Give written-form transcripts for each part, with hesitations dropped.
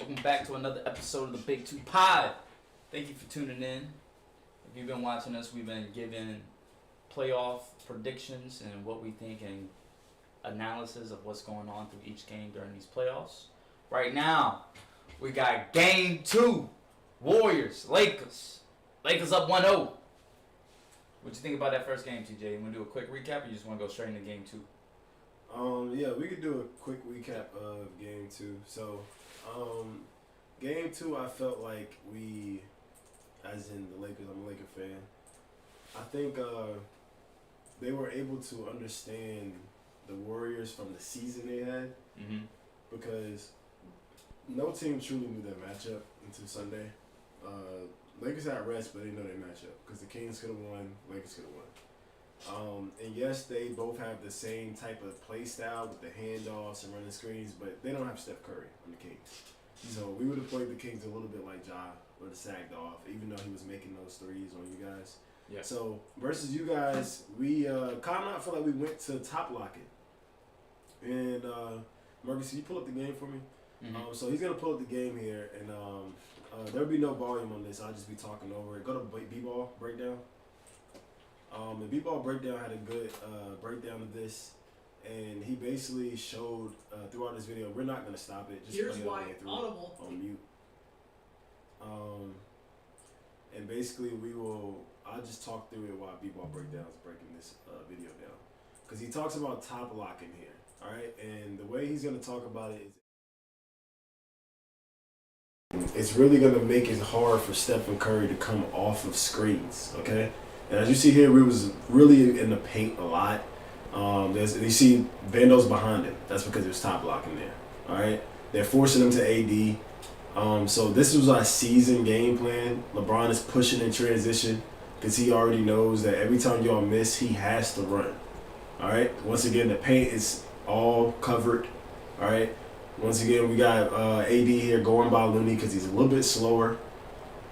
Welcome back to another episode of the Big Two Pod. Thank you for tuning in. If you've been watching us, we've been giving playoff predictions and what we think and analysis of what's going on through each game during these playoffs. Right now, we got Game 2, Warriors, Lakers. Lakers up 1-0. What you think about that first game, TJ? You want to do a quick recap or you just want to go straight into Game 2? Yeah, we could do a quick recap of Game 2. So, Game 2, I felt like we, as in the Lakers, I'm a Laker fan, I think they were able to understand the Warriors from the season they had, because no team truly knew their matchup until Sunday. Lakers had rest, but they didn't know their matchup because the Kings could have won, Lakers could have won. And yes, they both have the same type of play style with the handoffs and running screens, but they don't have Steph Curry on the Kings. So we would have played the Kings a little bit like Ja would have sagged off, even though he was making those threes on you guys. Yeah. So versus you guys, we kind of feel like we went to top locking. And Marcus, can you pull up the game for me? So he's gonna pull up the game here, and there'll be no volume on this. I'll just be talking over it. Go to B-ball breakdown. And B-ball breakdown had a good breakdown of this, and he basically showed throughout this video. We're not gonna stop it. Just here's play why it all the way through Audible on mute. And basically I'll just talk through it while B-ball breakdown is breaking this video down, because he talks about top locking here. All right, and the way he's gonna talk about it is it's really gonna make it hard for Stephen Curry to come off of screens. Okay. And as you see here, we was really in the paint a lot. You see Vando's behind him. That's because it was top blocking there. All right, they're forcing him to AD. So this was our season game plan. LeBron is pushing in transition because he already knows that every time y'all miss, he has to run. All right. Once again, the paint is all covered. All right. Once again, we got AD here going by Looney because he's a little bit slower.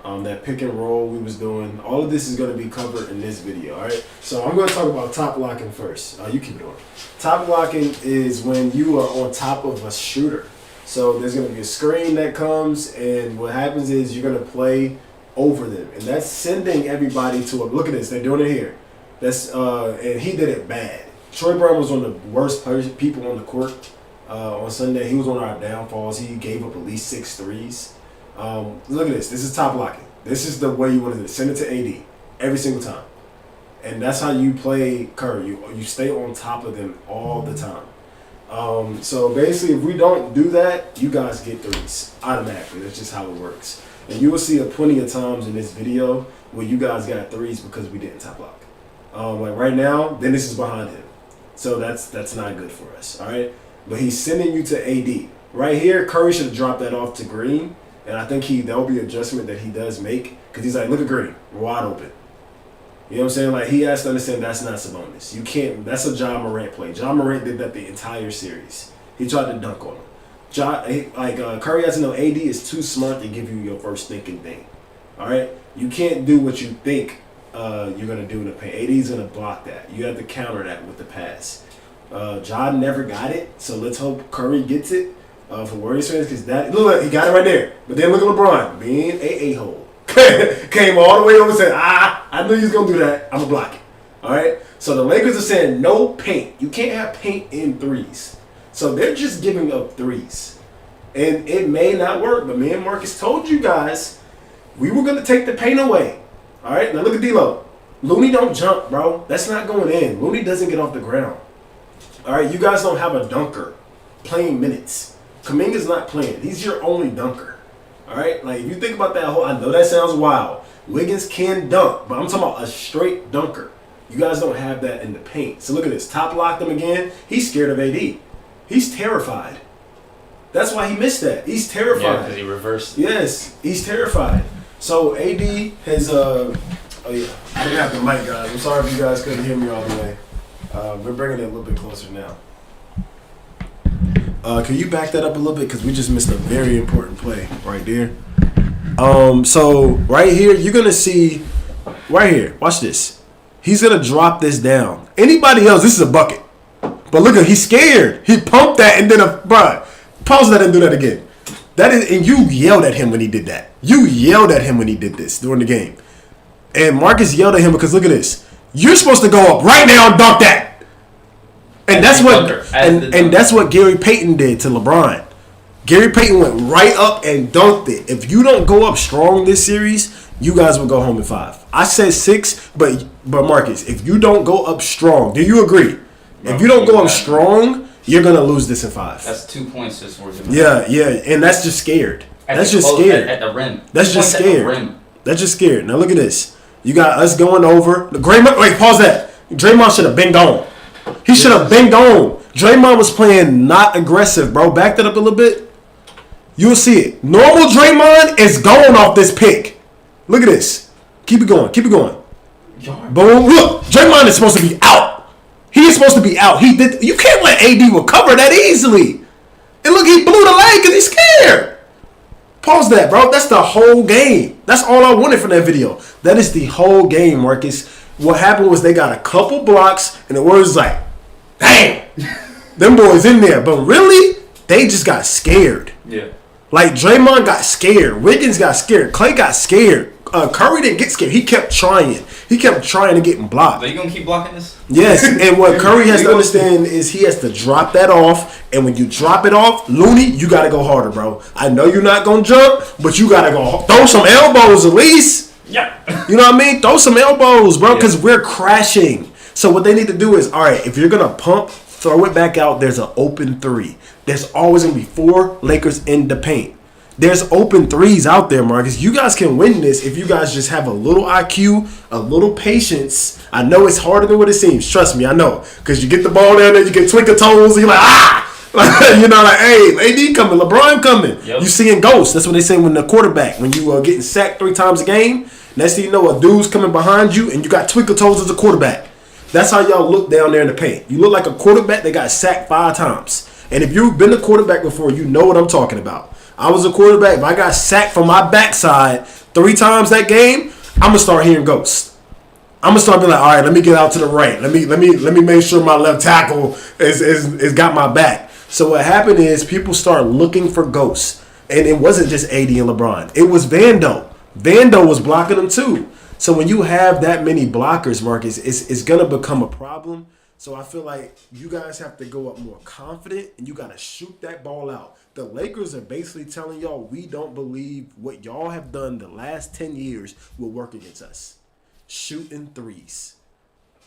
That pick and roll we was doing, all of this is going to be covered in this video, all right? So I'm going to talk about top blocking first. You keep it on. Top blocking is when you are on top of a shooter. So there's going to be a screen that comes, and what happens is you're going to play over them. And that's sending everybody to a, look at this, they're doing it here. That's and he did it bad. Troy Brown was one of the worst people on the court on Sunday. He was one of our downfalls. He gave up at least 6 threes. Look at this. This is top blocking. This is the way you want to do it. Send it to AD every single time. And that's how you play Curry. You stay on top of them all the time. So basically, if we don't do that, you guys get threes automatically. That's just how it works. And you will see plenty of times in this video where you guys got threes because we didn't top block. Like right now, Dennis is behind him. So that's not good for us. All right. But he's sending you to AD. Right here, Curry should have dropped that off to Green. And I think there'll be adjustment that he does make, because he's like, look at Green, we're wide open. You know what I'm saying? Like, he has to understand that's not Sabonis. You can't. That's a Ja Morant play. Ja Morant did that the entire series. He tried to dunk on him. Curry has to know AD is too smart to give you your first thinking thing. All right? You can't do what you think you're going to do in the paint. AD is going to block that. You have to counter that with the pass. Ja never got it, so let's hope Curry gets it. For Warriors fans, because that look, he got it right there. But then look at LeBron being a-hole. Came all the way over and said, I knew he was going to do that. I'm going to block it. All right? So the Lakers are saying no paint. You can't have paint in threes. So they're just giving up threes. And it may not work, but me and Marcus told you guys we were going to take the paint away. All right? Now look at D'Lo. Looney don't jump, bro. That's not going in. Looney doesn't get off the ground. All right? You guys don't have a dunker playing minutes. Kuminga's not playing. He's your only dunker. All right? Like, if you think about that whole, I know that sounds wild. Wiggins can dunk, but I'm talking about a straight dunker. You guys don't have that in the paint. So look at this. Top locked him again. He's scared of AD. He's terrified. That's why he missed that. He's terrified. Yeah, because he reversed. Yes, he's terrified. So AD has, oh yeah, I didn't have the mic, guys. I'm sorry if you guys couldn't hear me all the way. We're bringing it a little bit closer now. Can you back that up a little bit? Because we just missed a very important play right there. So right here, you're going to see, right here, watch this. He's going to drop this down. Anybody else, this is a bucket. But look at, he's scared. He pumped that and then, bruh, pause that and do that again. And you yelled at him when he did that. You yelled at him when he did this during the game. And Marcus yelled at him because look at this. You're supposed to go up right now and dunk that. And that's what Gary Payton did to LeBron. Gary Payton went right up and dunked it. If you don't go up strong this series, you guys will go home in 5. I said 6, but Marcus, if you don't go up strong, do you agree? If you don't go up strong, you're gonna lose this in 5. That's 2 points just worth it. Yeah, and that's just scared. That's just scared. At the rim. That's just scared. That's just scared. Now look at this. You got us going over. Wait, pause that. Draymond should have been gone. He should have been gone. Draymond was playing not aggressive, bro. Back that up a little bit. You'll see it. Normal Draymond is going off this pick. Look at this. Keep it going. Keep it going. Boom. Look, Draymond is supposed to be out. He is supposed to be out. You can't let AD recover that easily. And look, he blew the leg because he's scared. Pause that, bro. That's the whole game. That's all I wanted from that video. That is the whole game, Marcus. What happened was they got a couple blocks, and the word was like, damn, them boys in there. But really, they just got scared. Yeah. Like, Draymond got scared. Wiggins got scared. Clay got scared. Curry didn't get scared. He kept trying. He kept trying to get blocked. So you going to keep blocking this? Yes, and what Curry has to understand is he has to drop that off. And when you drop it off, Looney, you got to go harder, bro. I know you're not going to jump, but you got to go throw some elbows at least. Yeah. You know what I mean? Throw some elbows, bro, because we're crashing. So what they need to do is, all right, if you're going to pump, throw it back out. There's an open 3. There's always going to be 4 Lakers in the paint. There's open 3s out there, Marcus. You guys can win this if you guys just have a little IQ, a little patience. I know it's harder than what it seems. Trust me, I know. Because you get the ball down there, you get twinkle toes, and you're like, ah! You know, like, hey, AD coming, LeBron coming. Yep. You seeing ghosts. That's what they say when the quarterback, when you are getting sacked 3 times a game, next thing you know, a dude's coming behind you, and you got twinkle toes as a quarterback. That's how y'all look down there in the paint. You look like a quarterback that got sacked 5 times. And if you've been a quarterback before, you know what I'm talking about. I was a quarterback. If I got sacked from my backside 3 times that game, I'm gonna start hearing ghosts. I'm gonna start being like, all right, let me get out to the right. Let me make sure my left tackle is got my back. So what happened is people start looking for ghosts, and it wasn't just AD and LeBron. It was Vando. Vando was blocking them too. So when you have that many blockers, Marcus, it's gonna become a problem. So I feel like you guys have to go up more confident, and you got to shoot that ball out. The Lakers are basically telling y'all we don't believe what y'all have done the last 10 years will work against us. Shooting 3s.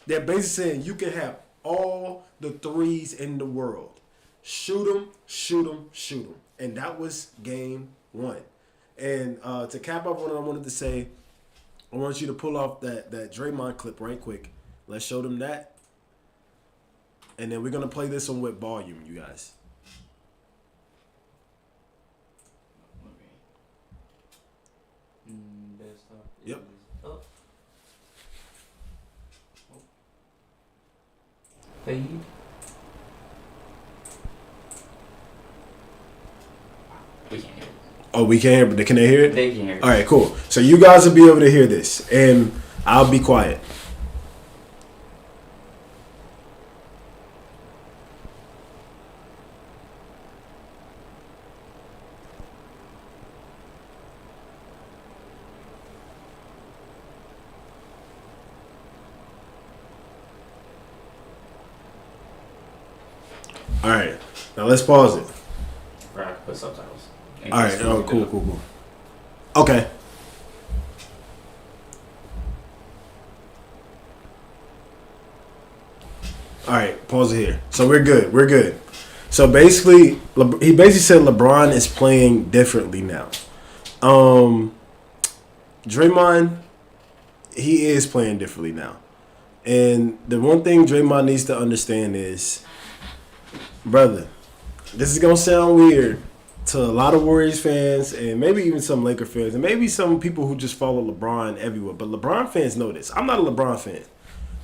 They're basically saying you can have all the 3s in the world. Shoot them, shoot them, shoot them. And that was game 1. And to cap off what I wanted to say, I want you to pull off that Draymond clip right quick. Let's show them that. And then we're going to play this one with volume, you guys. Yep. Fade. We can't hear it. Oh, we can't hear it? Can they hear it? They can hear it. All right, cool. So you guys will be able to hear this. And I'll be quiet. All right, now let's pause it. Right, put subtitles. All right, oh, cool. Okay. All right, pause it here. So we're good. So basically, he basically said LeBron is playing differently now. Draymond, he is playing differently now. And the one thing Draymond needs to understand is, brother, this is going to sound weird to a lot of Warriors fans and maybe even some Laker fans and maybe some people who just follow LeBron everywhere. But LeBron fans know this. I'm not a LeBron fan.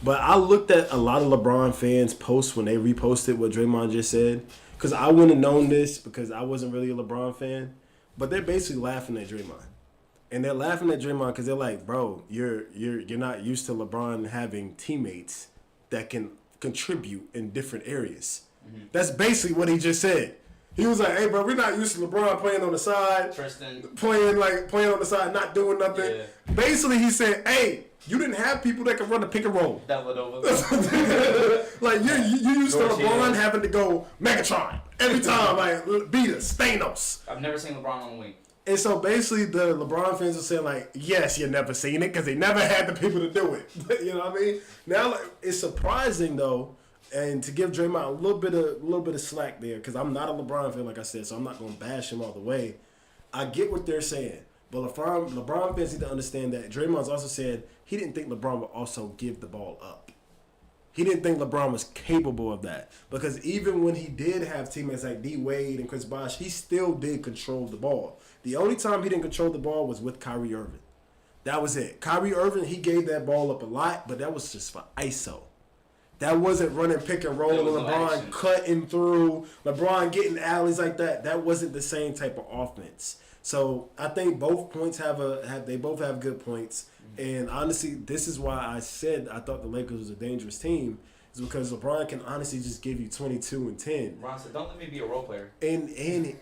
But I looked at a lot of LeBron fans' posts when they reposted what Draymond just said. Because I wouldn't have known this because I wasn't really a LeBron fan. But they're basically laughing at Draymond. And they're laughing at Draymond because they're like, bro, you're not used to LeBron having teammates that can contribute in different areas. Mm-hmm. That's basically what he just said. He was like, "Hey, bro, we're not used to LeBron playing on the side, Tristan playing on the side, not doing nothing." Yeah. Basically, he said, "Hey, you didn't have people that could run the pick and roll. Dellavedova. Like you used to George LeBron Hill. having to go Megatron every time, like beat us, Thanos." I've never seen LeBron on the wing. And so basically, the LeBron fans are saying like, "Yes, you never seen it because they never had the people to do it." You know what I mean? Now like, it's surprising though, and to give Draymond a little bit of slack there, because I'm not a LeBron fan, like I said, so I'm not gonna bash him all the way. I get what they're saying, but LeBron fans need to understand that Draymond's also said he didn't think LeBron would also give the ball up. He didn't think LeBron was capable of that, because even when he did have teammates like D Wade and Chris Bosh, he still did control the ball. The only time he didn't control the ball was with Kyrie Irving. That was it. Kyrie Irving, he gave that ball up a lot, but that was just for ISO. That wasn't running pick and roll and There was no LeBron action. cutting through, LeBron getting alleys like that. That wasn't the same type of offense. So I think both points they both have good points. And honestly, this is why I said I thought the Lakers was a dangerous team, is because LeBron can honestly just give you 22 and 10. Ron said, "Don't let me be a role player." And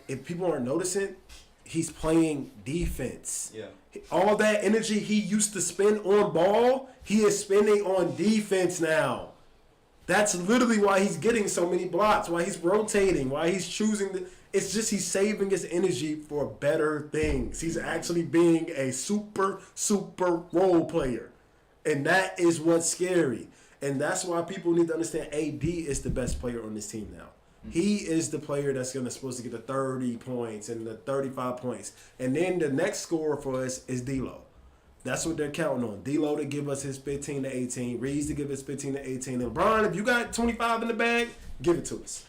if people aren't noticing, he's playing defense. Yeah. All that energy he used to spend on ball, he is spending on defense now. That's literally why he's getting so many blocks, why he's rotating, why he's choosing. It's just he's saving his energy for better things. He's actually being a super role player. And that is what's scary. And that's why people need to understand AD is the best player on this team now. He is the player that's supposed to get the 30 points and the 35 points. And then the next scorer for us is D'Lo. That's what they're counting on. D'Lo to give us his 15 to 18. Reeves to give us 15 to 18. And LeBron, if you got 25 in the bag, give it to us.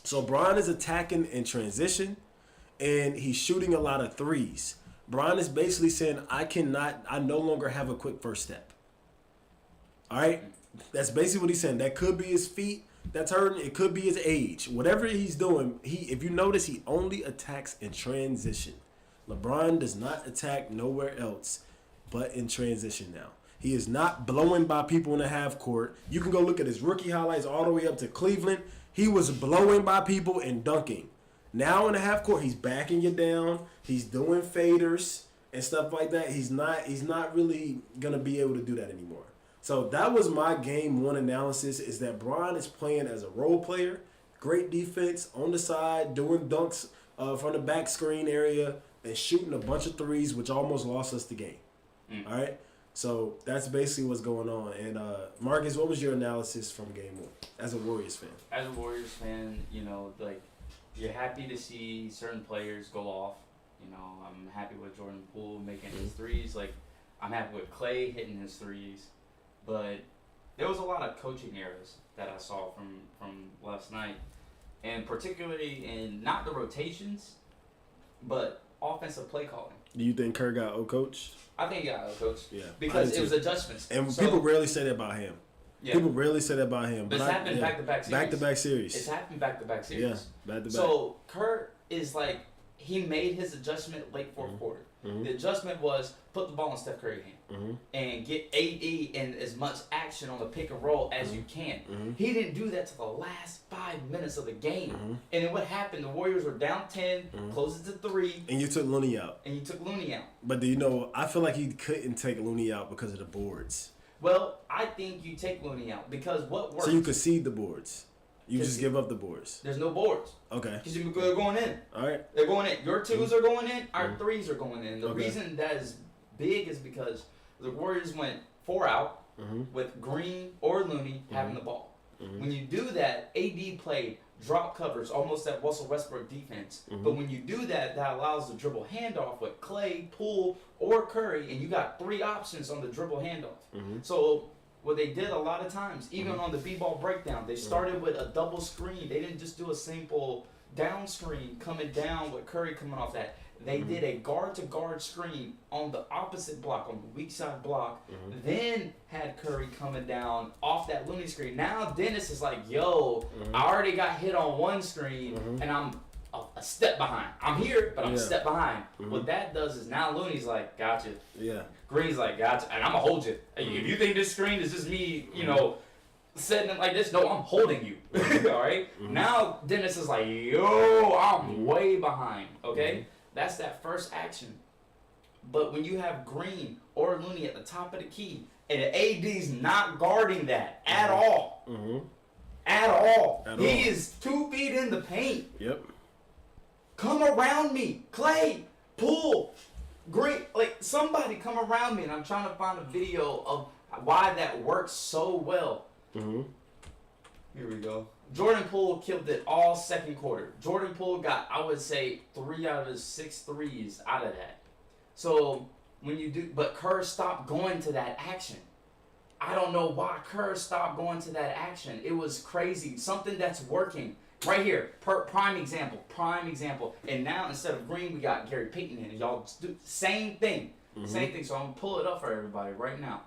So Bron is attacking in transition, and he's shooting a lot of threes. Bron is basically saying, I no longer have a quick first step. All right? That's basically what he's saying. That could be his feet that's hurting. It could be his age. Whatever he's doing, if you notice, he only attacks in transition. LeBron does not attack nowhere else but in transition now. He is not blowing by people in the half court. You can go look at his rookie highlights all the way up to Cleveland. He was blowing by people and dunking. Now in the half court, he's backing you down. He's doing faders and stuff like that. He's not really gonna be able to do that anymore. So that was my game one analysis, is that Bron is playing as a role player, great defense on the side, doing dunks from the back screen area and shooting a bunch of threes, which almost lost us the game. All right? So that's basically what's going on. And Marcus, what was your analysis from game one as a Warriors fan? As a Warriors fan, like, you're happy to see certain players go off. I'm happy with Jordan Poole making his threes. Like, I'm happy with Clay hitting his threes. But there was a lot of coaching errors that I saw from last night. And particularly in not the rotations, but offensive play calling. Do you think Kerr got out-coached? I think he got out-coached. Yeah. Because it was adjustments. And people rarely say that about him. Yeah. People rarely say that about him. But it's happened back-to-back series. Back-to-back series. It's happened back-to-back series. Yeah, back-to-back. So Kerr is like, he made his adjustment late fourth quarter. Mm-hmm. The adjustment was put the ball in Steph Curry's hand and get AD in as much action on the pick and roll as you can. He didn't do that to the last 5 minutes of the game. And then what happened? The Warriors were down 10, close it to 3. And you took Looney out. And you took Looney out. But I feel like he couldn't take Looney out because of the boards. Well, I think you take Looney out because what works? So you concede the boards. You just give up the boards. There's no boards. Okay. Because they're going in. All right. They're going in. Your twos are going in. Our threes are going in. The reason that is big is because the Warriors went 4 out with Green or Looney having the ball. When you do that, AD played drop covers, almost that Russell Westbrook defense. But when you do that, that allows the dribble handoff with Clay, Poole, or Curry, and you got 3 options on the dribble handoff. So what they did a lot of times, even on the B-ball breakdown, they started with a double screen. They didn't just do a simple down screen coming down with Curry coming off that. They did a guard-to-guard screen on the opposite block, on the weak side block, then had Curry coming down off that Looney screen. Now Dennis is like, yo, I already got hit on one screen, and I'm a step behind. I'm here, but I'm a step behind. What that does is now Looney's like, gotcha. Yeah. Green's like, gotcha, and I'm going to hold you. If you think this screen is just me, setting it like this. No, I'm holding you. All right. Now Dennis is like, yo, I'm way behind. Okay, that's that first action. But when you have Green or Looney at the top of the key, and AD's not guarding that at all, at all, he is 2 feet in the paint. Yep. Come around me, Clay. Pull. Green, like somebody come around me, and I'm trying to find a video of why that works so well. Here we go. Jordan Poole killed it all second quarter. Jordan Poole got, I would say, 3 out of his 6 threes out of that. So when you do, but Kerr stopped going to that action. I don't know why Kerr stopped going to that action. It was crazy. Something that's working. Right here, prime example. And now instead of Green, we got Gary Payton in. Y'all do same thing. Same thing. So I'm going to pull it up for everybody right now.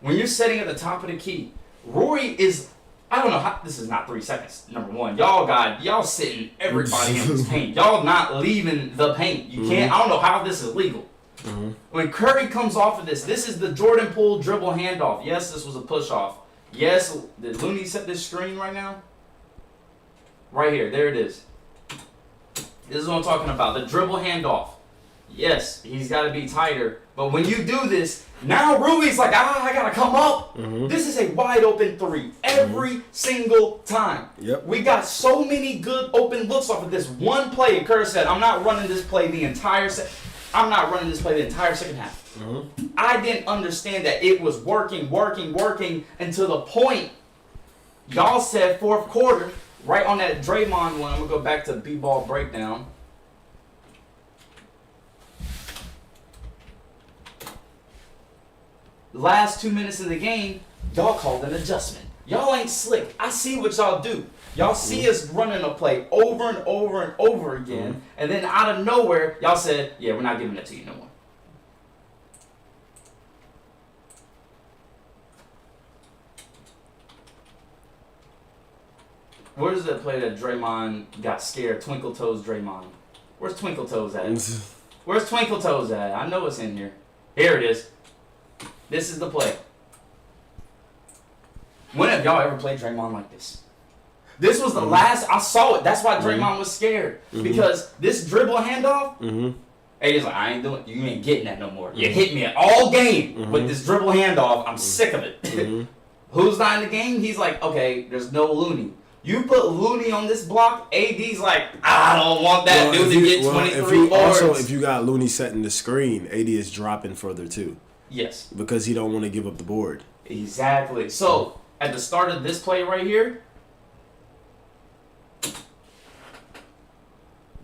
When you're setting at the top of the key, Rory is, I don't know how, this is not 3 seconds, number one. Y'all sitting everybody in this paint. Y'all not leaving the paint. You can't, I don't know how this is legal. When Curry comes off of this is the Jordan Poole dribble handoff. Yes, this was a push off. Yes, did Looney set this screen right now? Right here, there it is. This is what I'm talking about, the dribble handoff. Yes, he's got to be tighter. But when you do this, now Rui's like, I got to come up. This is a wide open 3 every single time. Yep. We got so many good open looks off of this one play. And Kerr said, I'm not running this play the entire second half. I didn't understand that it was working until the point y'all said fourth quarter, right on that Draymond one. I'm going to go back to B-ball breakdown. Last 2 minutes of the game, y'all called an adjustment. Y'all ain't slick. I see what y'all do. Y'all see us running a play over and over and over again, and then out of nowhere, y'all said, yeah, we're not giving it to you no more. Where's the play that Draymond got scared? Twinkle Toes Draymond. Where's Twinkle Toes at? Where's Twinkle Toes at? I know it's in here. Here it is. This is the play. When have y'all ever played Draymond like this? This was the last I saw it. That's why Draymond was scared. Because this dribble handoff, AD's like, I ain't doing it. You ain't getting that no more. You hit me all game with this dribble handoff. I'm sick of it. Who's not in the game? He's like, okay, there's no Looney. You put Looney on this block, AD's like, I don't want that dude to get 23 boards. Also, if you got Looney setting the screen, AD is dropping further too. Yes. Because he don't want to give up the board. Exactly. So, at the start of this play right here,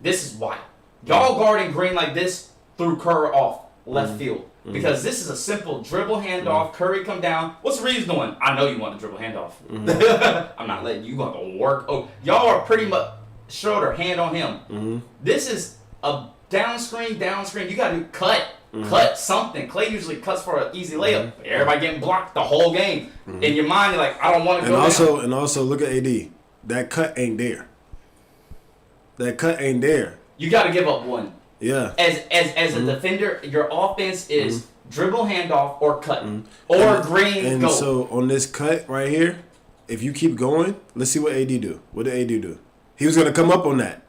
this is why. Y'all guarding Green like this threw Kerr off left field. Because this is a simple dribble handoff. Curry come down. What's Reeves doing? I know you want the dribble handoff. I'm not letting you go to work. Oh, y'all are pretty much shoulder, hand on him. This is a down screen. You got to cut something. Clay usually cuts for an easy layup. Everybody getting blocked the whole game. In your mind, you're like, I don't want to go down. And also, look at AD. That cut ain't there. You got to give up one. Yeah. As a defender, your offense is dribble handoff or cut. Or Green and go. So on this cut right here, if you keep going, let's see what AD do. What did AD do? He was going to come up on that.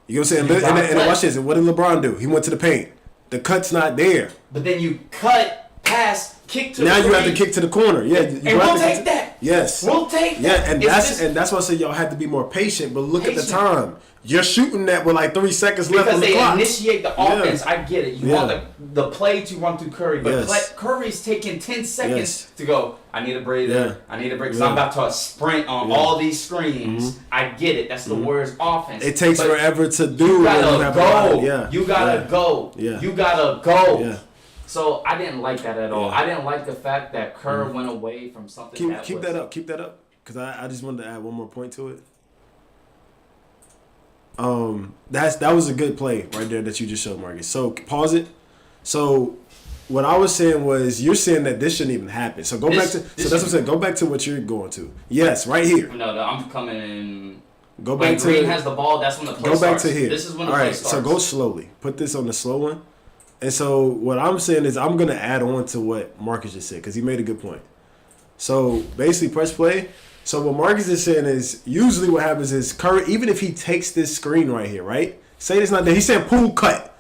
You know what I'm saying? And watch this. And what did LeBron do? He went to the paint. The cut's not there. But then you cut, pass, kick to now the you have to kick to the corner. Yeah. And we'll take that. Yes. We'll take that. Yeah, and that's why I say y'all have to be more patient. But look at the time. You're shooting that with like 3 seconds left on the clock. Because they initiate the offense. I get it. You want the play to run through Curry. But Curry's taking 10 seconds to go, I need a breather. I need a break because I'm about to sprint on all these screens. I get it. That's the Warriors' offense. It takes forever to do. You gotta go. You gotta go. Yeah. You gotta go. Yeah. So I didn't like that at all. I didn't like the fact that Kerr went away from something. Keep that up. Keep that up. Because I just wanted to add one more point to it. That was a good play right there that you just showed, Marcus. So pause it. So what I was saying was you're saying that this shouldn't even happen. So go back to that's what I'm saying. Go back to what you're going to. Yes, right here. No, I'm coming in. Go back when Green has the ball, that's when the play starts. Go back to here. This is when the play starts. So go slowly. Put this on the slow one. And so what I'm saying is I'm going to add on to what Marcus just said because he made a good point. So basically, press play. So what Marcus is saying is usually what happens is Curry, even if he takes this screen right here, right? Say it's not there. He's saying Poole cut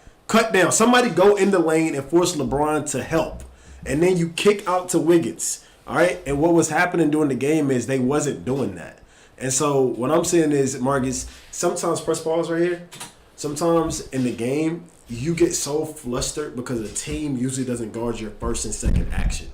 down. Somebody go in the lane and force LeBron to help, and then you kick out to Wiggins. All right. And what was happening during the game is they wasn't doing that. And so what I'm saying is, Marcus, sometimes press pause right here. Sometimes in the game you get so flustered because the team usually doesn't guard your first and second action.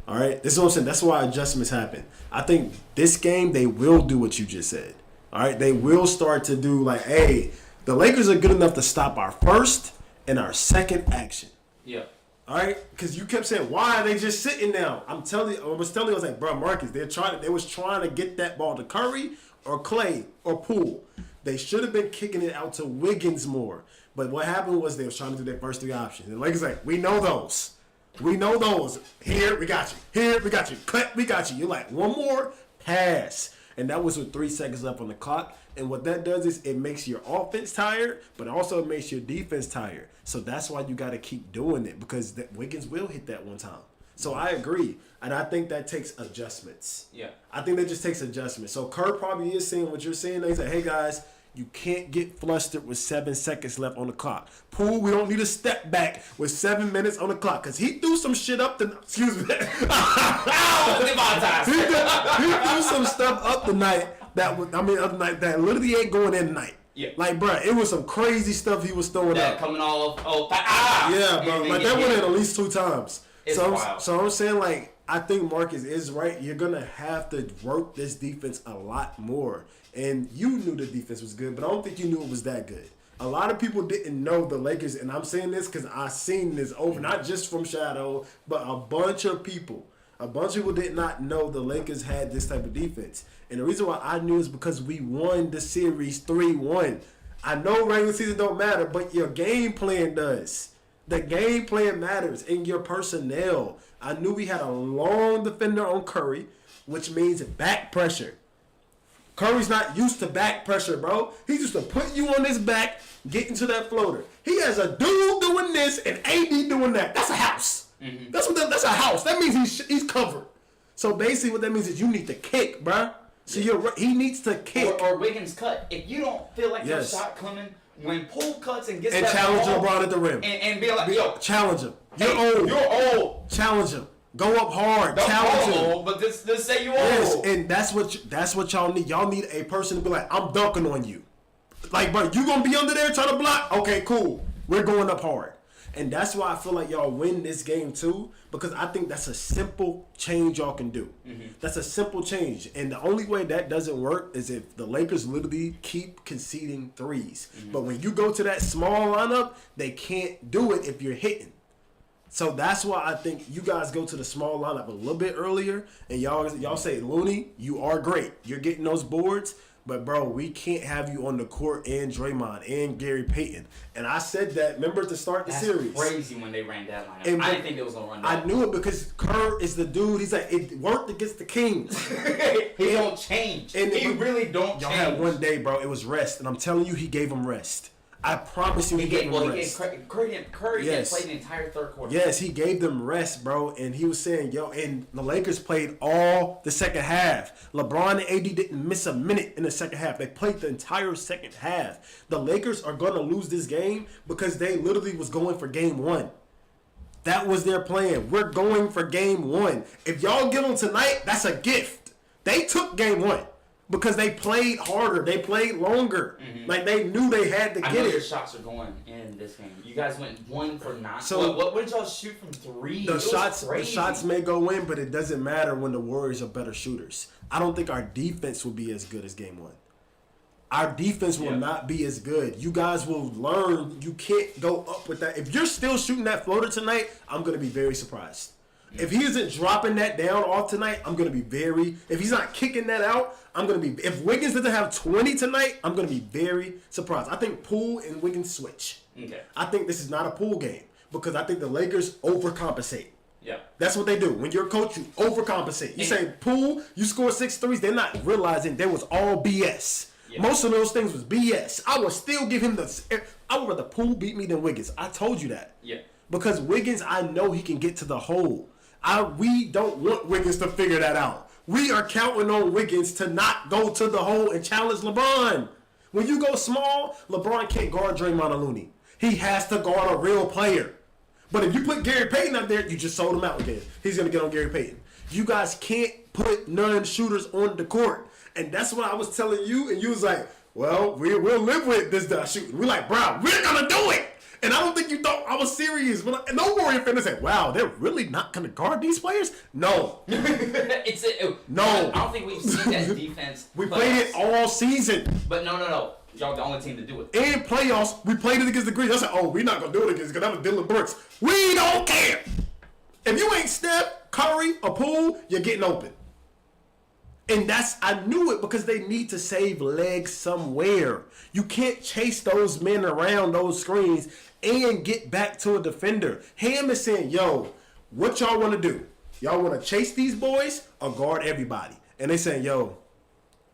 All right, this is what I'm saying. That's why adjustments happen. I think this game they will do what you just said. All right, they will start to do like, hey, the Lakers are good enough to stop our first and our second action. Yeah. All right, because you kept saying, why are they just sitting now? I was telling you, I was like, bro, Marcus, they was trying to get that ball to Curry or Clay or Poole. They should have been kicking it out to Wiggins more. But what happened was they was trying to do their first three options. And the Lakers like, we know those. We know those. Here, we got you. Here, we got you. Cut, we got you. You're like, one more, pass. And that was with 3 seconds left on the clock. And what that does is it makes your offense tired, but also it makes your defense tired. So that's why you got to keep doing it because Wiggins will hit that one time. So I agree. And I think that takes adjustments. Yeah. I think that just takes adjustments. So Kerr probably is saying what you're saying. They say, hey, guys, you can't get flustered with 7 seconds left on the clock. Poole, we don't need a step back with 7 minutes on the clock because he threw some shit up the. Excuse me. he threw some stuff up tonight other night that literally ain't going in tonight. Yeah. Like, bro, it was some crazy stuff he was throwing up. Coming all of yeah, bro. Like that went in at least 2 times. It's wild. So I'm saying, like, I think Marcus is right. You're gonna have to work this defense a lot more. And you knew the defense was good, but I don't think you knew it was that good. A lot of people didn't know the Lakers, and I'm saying this because I've seen this over, not just from Shadow, but a bunch of people. A bunch of people did not know the Lakers had this type of defense. And the reason why I knew is because we won the series 3-1. I know regular season don't matter, but your game plan does. The game plan matters in your personnel. I knew we had a long defender on Curry, which means back pressure. Curry's not used to back pressure, bro. He's used to put you on his back, get into that floater. He has a dude doing this and AD doing that. That's a house. Mm-hmm. That's a house. That means he's covered. So basically what that means is you need to kick, bro. So he needs to kick. Or Wiggins cut. If you don't feel like your shot coming, when Poole cuts and gets and that challenge ball, LeBron at the rim. And be like, yo. Challenge him. You're old. Challenge him. Go up hard. Don't challenge him. Old, but just say you old. Yes, and that's what y'all need. Y'all need a person to be like, I'm dunking on you. Like, bro, you gonna be under there trying to block? Okay, cool. We're going up hard. And that's why I feel like y'all win this game too, because I think that's a simple change y'all can do. Mm-hmm. That's a simple change. And the only way that doesn't work is if the Lakers literally keep conceding threes. Mm-hmm. But when you go to that small lineup, they can't do it if you're hitting. So that's why I think you guys go to the small lineup a little bit earlier, and y'all say, Looney, you are great. You're getting those boards. But, bro, we can't have you on the court and Draymond and Gary Payton. And I said that, remember, to start the series. That's crazy when they ran that lineup. I didn't think they was going to run that. I knew it because Kerr is the dude. He's like, it worked against the Kings. He don't change. And he really don't change. Y'all had one day, bro. It was rest. And I'm telling you, he gave him rest. I promise you he gave them rest. Curry didn't play the entire third quarter. Yes, he gave them rest, bro. And he was saying, and the Lakers played all the second half. LeBron and AD didn't miss a minute in the second half. They played the entire second half. The Lakers are going to lose this game because they literally was going for game 1. That was their plan. We're going for game 1. If y'all get them tonight, that's a gift. They took game 1. Because they played harder, they played longer. Mm-hmm. Like they knew they had to get it. Your shots are going in this game. You guys went 1 for 9. So what did y'all shoot from 3? The shots may go in, but it doesn't matter when the Warriors are better shooters. I don't think our defense will be as good as game 1. Our defense will not be as good. You guys will learn you can't go up with that. If you're still shooting that floater tonight, I'm gonna be very surprised. If he isn't dropping that down off tonight, I'm going to be if he's not kicking that out, if Wiggins doesn't have 20 tonight, I'm going to be very surprised. I think Poole and Wiggins switch. Okay. I think this is not a Poole game because I think the Lakers overcompensate. Yeah. That's what they do. When you're a coach, you overcompensate. You say, Poole, you score 6 threes, they're not realizing there was all BS. Yeah. Most of those things was BS. I would still give him I would rather Poole beat me than Wiggins. I told you that. Yeah. Because Wiggins, I know he can get to the hole. We don't want Wiggins to figure that out. We are counting on Wiggins to not go to the hole and challenge LeBron. When you go small, LeBron can't guard Draymond or Looney. He has to guard a real player. But if you put Gary Payton out there, you just sold him out again. He's going to get on Gary Payton. You guys can't put non-shooters on the court. And that's what I was telling you. And you was like, well, we'll live with this shooting. We're like, bro, we're going to do it. And I don't think you thought I was serious. But no Warrior fan said, wow, they're really not going to guard these players? No. No. I don't think we've seen that defense. We played it all season. But no. Y'all the only team to do it. In playoffs, we played it against the Grizzlies. I said, oh, we're not going to do it against because that was Dylan Brooks. We don't care. If you ain't Steph, Curry, or Poole, you're getting open. And I knew it because they need to save legs somewhere. You can't chase those men around those screens and get back to a defender. Ham is saying, yo, what y'all want to do? Y'all want to chase these boys or guard everybody? And they saying, yo,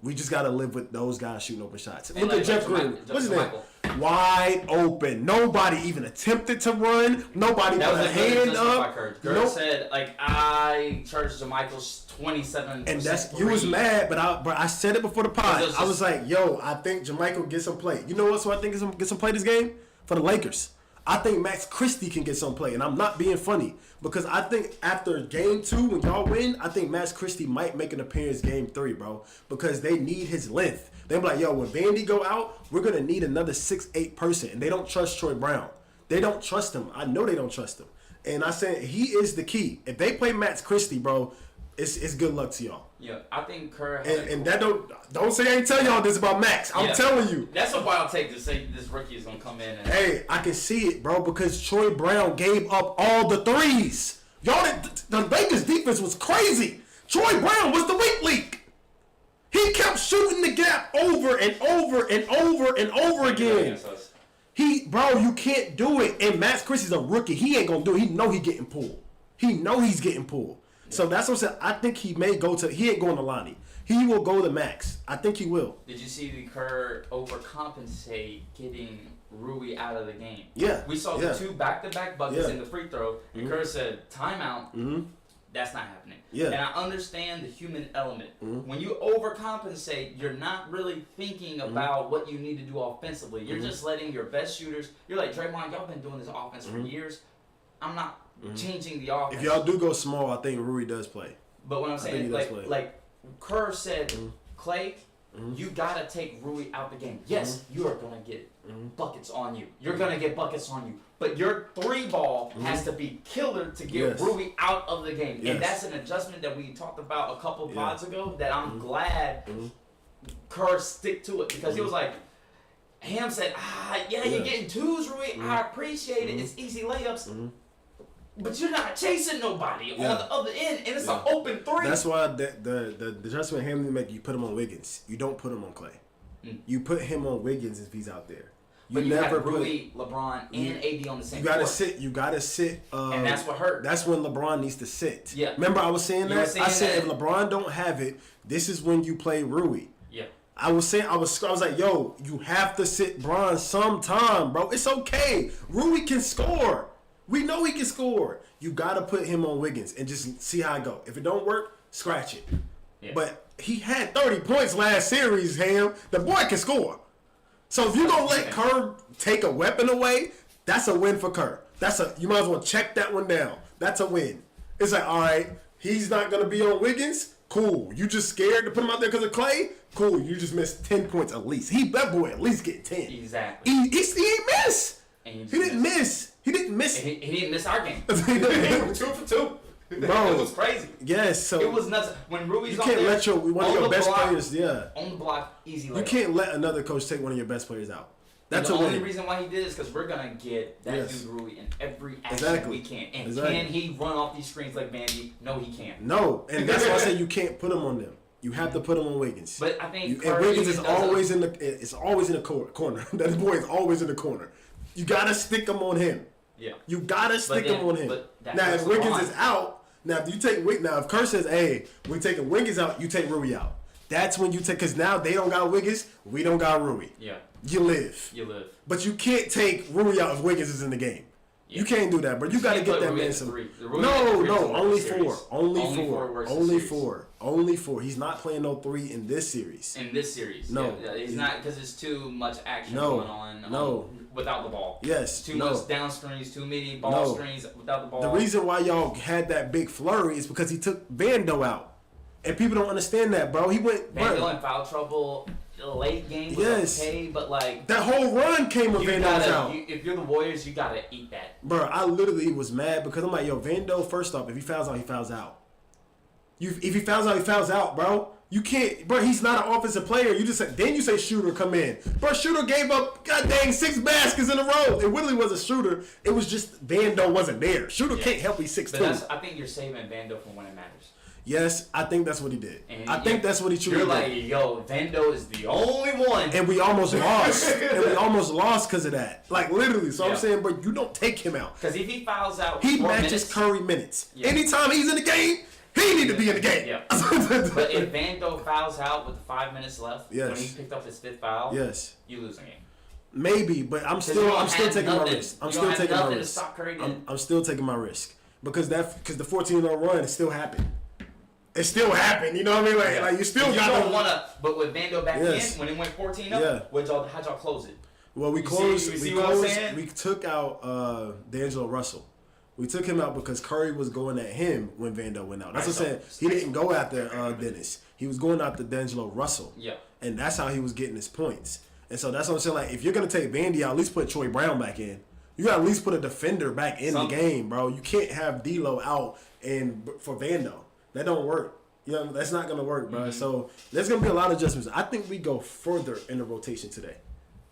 we just got to live with those guys shooting open shots. Look at Jeff Green. What's his name? Wide open. Nobody even attempted to run. Nobody put a hand up. Girl said, I charged JaMychal 27%. And you was mad, but I said it before the pod. I was like, yo, I think JaMychal get some play. You know what? So I think get some play this game for the Lakers. I think Max Christie can get some play, and I'm not being funny because I think after game 2 when y'all win, I think Max Christie might make an appearance game 3, bro, because they need his length. They're like, yo, when Vandy go out, we're gonna need another 6'8" person, and they don't trust Troy Brown. They don't trust him. I know they don't trust him, and I said he is the key. If they play Max Christie, bro, it's good luck to y'all. Yeah, I think Kerr and that don't say I ain't tell y'all this about Max. I'm telling you. That's a wild take to say this rookie is gonna come in. Hey, I can see it, bro, because Troy Brown gave up all the threes. The Lakers defense was crazy. Troy Brown was the weak link. He kept shooting the gap over and over and over and over again. Bro, you can't do it. And Max Christie's a rookie. He ain't gonna do it. He know he getting pulled. He's getting pulled. So that's what I'm saying. I think he may he ain't going to Lonnie. He will go to Max. I think he will. Did you see the Kerr overcompensate getting Rui out of the game? Yeah. We saw the 2 back-to-back buckets in the free throw, and Kerr said, timeout. Mm-hmm. That's not happening. Yeah. And I understand the human element. Mm-hmm. When you overcompensate, you're not really thinking about what you need to do offensively. You're just letting your best shooters. You're like, Draymond, y'all been doing this offense for years. I'm not changing the offense. If y'all do go small, I think Rui does play. But what I'm saying, like Kerr said, Clay, you gotta take Rui out the game. Yes, you are gonna get buckets on you. You're gonna get buckets on you. But your 3 ball has to be killer to get Rui out of the game. Yes. And that's an adjustment that we talked about a couple pods ago that I'm glad Kerr stick to it because he was like, Ham said, you're getting 2s, Rui. I appreciate it. It's easy layups. But you're not chasing nobody on the other end, and it's an open 3. That's why the adjustment Ham didn't make, you put him on Wiggins. You don't put him on Clay. You put him on Wiggins if he's out there. You never have Rui, LeBron, and AD on the same court. You gotta sit. And that's what hurt. That's when LeBron needs to sit. Yeah. Remember I was saying that? I said if LeBron don't have it, this is when you play Rui. Yeah. I was like, yo, you have to sit Bron sometime, bro. It's okay. Rui can score. We know he can score. You got to put him on Wiggins and just see how it go. If it don't work, scratch it. Yeah. But he had 30 points last series, Ham. The boy can score. So if you're going to let Kerr take a weapon away, that's a win for Kerr. You might as well check that one down. That's a win. It's like, all right, he's not going to be on Wiggins? Cool. You just scared to put him out there because of Clay? Cool. You just missed 10 points at least. That boy at least get 10. Exactly. He ain't miss. He didn't miss. He didn't miss. He didn't miss our game. 2 for 2. Bro, it was crazy. Yes, so it was nuts. When Rui's you can't let one of your best players, on the block, easy. You can't let another coach take one of your best players out. That's the only reason why he did is because we're gonna get that dude Rui in every action we can. And can he run off these screens like Vandy? No, he can't. No, and that's why I say you can't put him on them. You have to put him on Wiggins. But I think and Wiggins is always in the corner. That boy is always in the corner. You gotta stick him on him. Yeah. You gotta stick him on him. Now if Wiggins is out, if Kerr says, hey, we taking Wiggins out, you take Rui out. That's when you take, because now they don't got Wiggins, we don't got Rui. Yeah. You live. You live. But you can't take Rui out if Wiggins is in the game. Yeah. You can't do that, bro. You got to get that man some. No, only four. He's not playing no 3 in this series. No, yeah, he's not, because it's too much action going on. Without the ball. Yes. Too much down screens, too many ball screens without the ball. The reason why y'all had that big flurry is because he took Vando out, and people don't understand that, bro. He went Vando in foul trouble. Late game was okay, but like that whole run came with Vando's out. If you're the Warriors, you gotta eat that. Bro, I literally was mad because I'm like, yo, Vando. First off, if he fouls out, he fouls out. If he fouls out, he fouls out, bro. You can't, bro. He's not an offensive player. You just then you say Shooter come in, bro. Shooter gave up god dang 6 baskets in a row. It really was a Shooter. It was just Vando wasn't there. Shooter can't help. He's 6'2". I think you're saving Vando for when it matters. Yes, I think that's what he did. I think that's what he truly did. You're like, yo, Vando is the only one. And we almost lost. Because of that. Like, literally. So I'm saying, but you don't take him out. Because if he fouls out, he matches Curry minutes. Yeah. Anytime he's in the game, he need to be in the game. Yeah. But if Vando fouls out with 5 minutes left, when he picked up his 5th foul, you lose the game. Maybe, but I'm still taking my risk. I'm still taking my risk. I'm still taking my risk. Because the 14-0 run is still happening. It still happened, you know what I mean? Like you still got. You don't wanna, but with Vando back in, when it went 14-0, how'd y'all close it? Well, we closed. We took out D'Angelo Russell. We took him out because Curry was going at him when Vando went out. That's what I'm saying. He didn't go after Dennis. He was going after D'Angelo Russell. Yeah. And that's how he was getting his points. And so that's what I'm saying. Like, if you're gonna take Vandy out, at least put Troy Brown back in. You gotta at least put a defender back in the game, bro. You can't have D'Lo out for Vando. That don't work. You know, that's not going to work, bro. Mm-hmm. So there's going to be a lot of adjustments. I think we go further in the rotation today.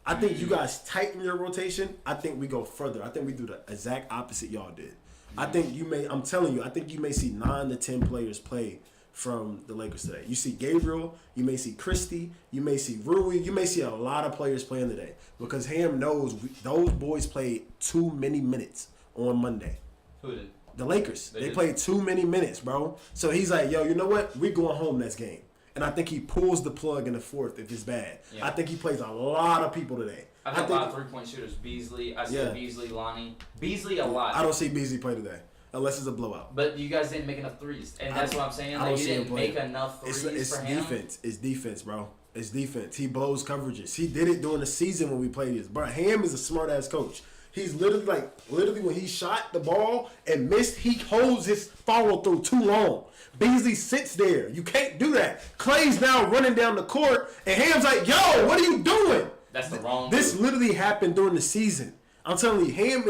I think you guys tighten your rotation. I think we go further. I think we do the exact opposite y'all did. Mm-hmm. I think I'm telling you, I think you may see 9 to 10 players play from the Lakers today. You see Gabriel, you may see Christie, you may see Rui, you may see a lot of players playing today because Ham knows those boys played too many minutes on Monday. Who did? The Lakers. They played too many minutes, bro. So he's like, yo, you know what? We're going home next game. And I think he pulls the plug in the 4th if it's bad. Yeah. I think he plays a lot of people today. I think a lot of 3-point shooters. Beasley. I see Beasley, Lonnie. Beasley a lot. I don't see Beasley play today. Unless it's a blowout. But you guys didn't make enough threes. And that's what I'm saying. Like, you didn't make enough threes it's for him. Defense. It's defense, bro. It's defense. He blows coverages. He did it during the season when we played this. But Ham is a smart-ass coach. He's literally when he shot the ball and missed, he holds his follow through too long. Beasley sits there. You can't do that. Clay's now running down the court, and Ham's like, yo, what are you doing? That's the wrong This move. literally happened during the season. I'm telling you, Ham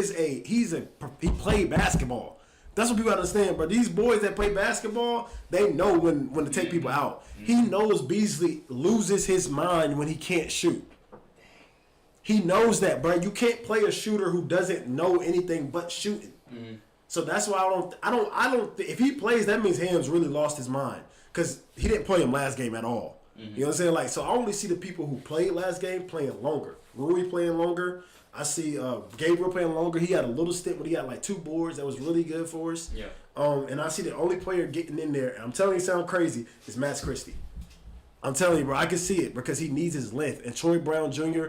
he played basketball. That's what people understand, bro. These boys that play basketball, they know when to take people out. He knows Beasley loses his mind when he can't shoot. He knows that, bro. You can't play a shooter who doesn't know anything but shooting. Mm-hmm. So that's why I don't. If he plays, that means Ham's really lost his mind because he didn't play him last game at all. Mm-hmm. You know what I'm saying? Like, so I only see the people who played last game playing longer. Rui playing longer. I see Gabriel playing longer. He had a little stint when he had like 2 boards that was really good for us. Yeah. And I see the only player getting in there, and I'm telling you, it sounds crazy, is Max Christie. I'm telling you, bro, I can see it because he needs his length. And Troy Brown Jr.,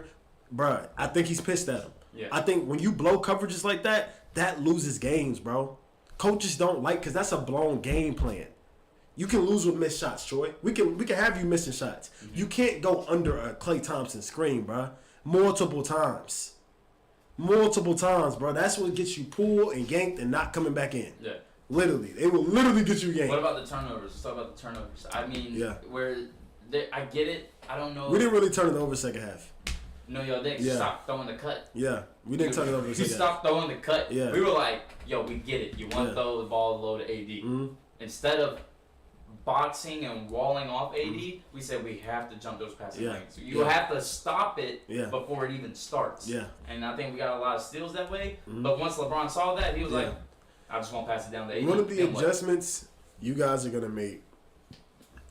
bro, I think he's pissed at him. Yeah. I think when you blow coverages like that, that loses games, bro. Coaches don't like, because that's a blown game plan. You can lose with missed shots, Troy. We can have you missing shots. Mm-hmm. You can't go under a Klay Thompson screen, bro. Multiple times, bro. That's what gets you pulled and yanked and not coming back in. Yeah. Literally. They will literally get you yanked. What about the turnovers? Let's talk about the turnovers. I mean, I get it. I don't know. We didn't really turn it over second half. No, y'all didn't. Yeah. Stop throwing the cut. Yeah, we didn't turn it over. You stopped throwing the cut. Yeah. We were like, yo, we get it. You want to throw the ball low to AD. Mm-hmm. Instead of boxing and walling off AD, we said we have to jump those passing lanes. So you have to stop it before it even starts. Yeah. And I think we got a lot of steals that way. Mm-hmm. But once LeBron saw that, he was like, I just want to pass it down to AD. One of the adjustments you guys are going to make,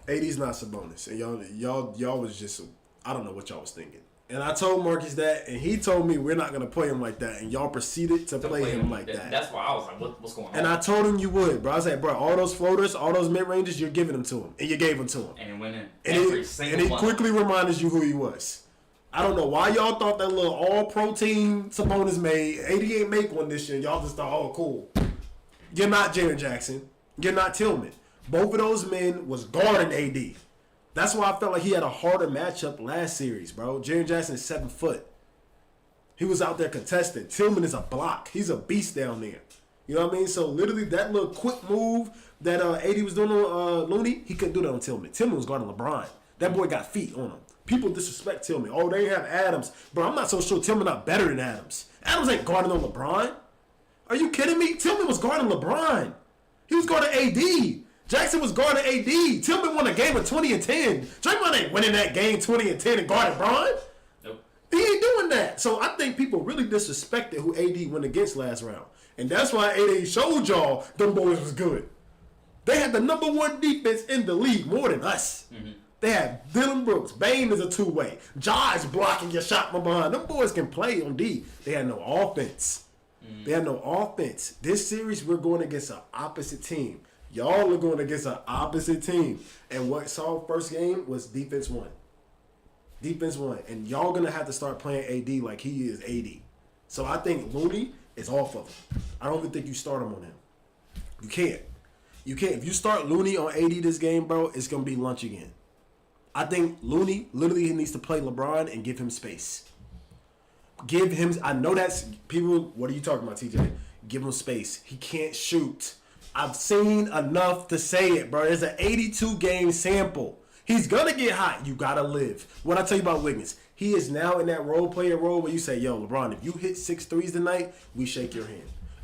AD's not Sabonis. And y'all was just, I don't know what y'all was thinking. And I told Marcus that, and he told me we're not going to play him like that, and y'all proceeded to play him like that. That's why I was like, what's going on? And I told him you would, bro. I was like, bro, all those floaters, all those mid-ranges, you're giving them to him. And you gave them to him. And it went in. And he quickly reminded you who he was. I don't know why y'all thought that little all-protein Sabonis made. 88 make one this year. Y'all just thought, oh, cool. You're not Jaren Jackson. You're not Tillman. Both of those men was guarding AD. That's why I felt like he had a harder matchup last series, bro. Jaren Jackson is 7 foot. He was out there contesting. Tillman is a block. He's a beast down there. You know what I mean? So literally that little quick move that AD was doing on Looney, he couldn't do that on Tillman. Tillman was guarding LeBron. That boy got feet on him. People disrespect Tillman. Oh, they have Adams. Bro, I'm not so sure Tillman not better than Adams. Adams ain't guarding on LeBron. Are you kidding me? Tillman was guarding LeBron. He was guarding AD. Jackson was guarding AD. Tillman won a game of 20 and 10. Draymond ain't winning that game 20 and 10 and guarding LeBron. Nope. He ain't doing that. So I think people really disrespected who AD went against last round. And that's why AD showed y'all them boys was good. They had the number 1 defense in the league more than us. Mm-hmm. They had Dylan Brooks. Bane is a two-way. Ja is blocking your shot from behind. Them boys can play on D. They had no offense. They had no offense. This series, we're going against an opposite team. Y'all are going against an opposite team. And what saw first game was defense won. Defense won. And y'all going to have to start playing AD like he is AD. So I think Looney is off of him. I don't even think you start him on him. You can't. You can't. If you start Looney on AD this game, bro, it's going to be lunch again. I think Looney literally needs to play LeBron and give him space. Give him, I know that's, people, what are you talking about, TJ? Give him space. He can't shoot. I've seen enough to say it, bro. There's an 82-game sample. He's going to get hot. You got to live. What I tell you about Wiggins, he is now in that role player role where you say, yo, LeBron, if you hit 6 threes tonight, we shake your hand.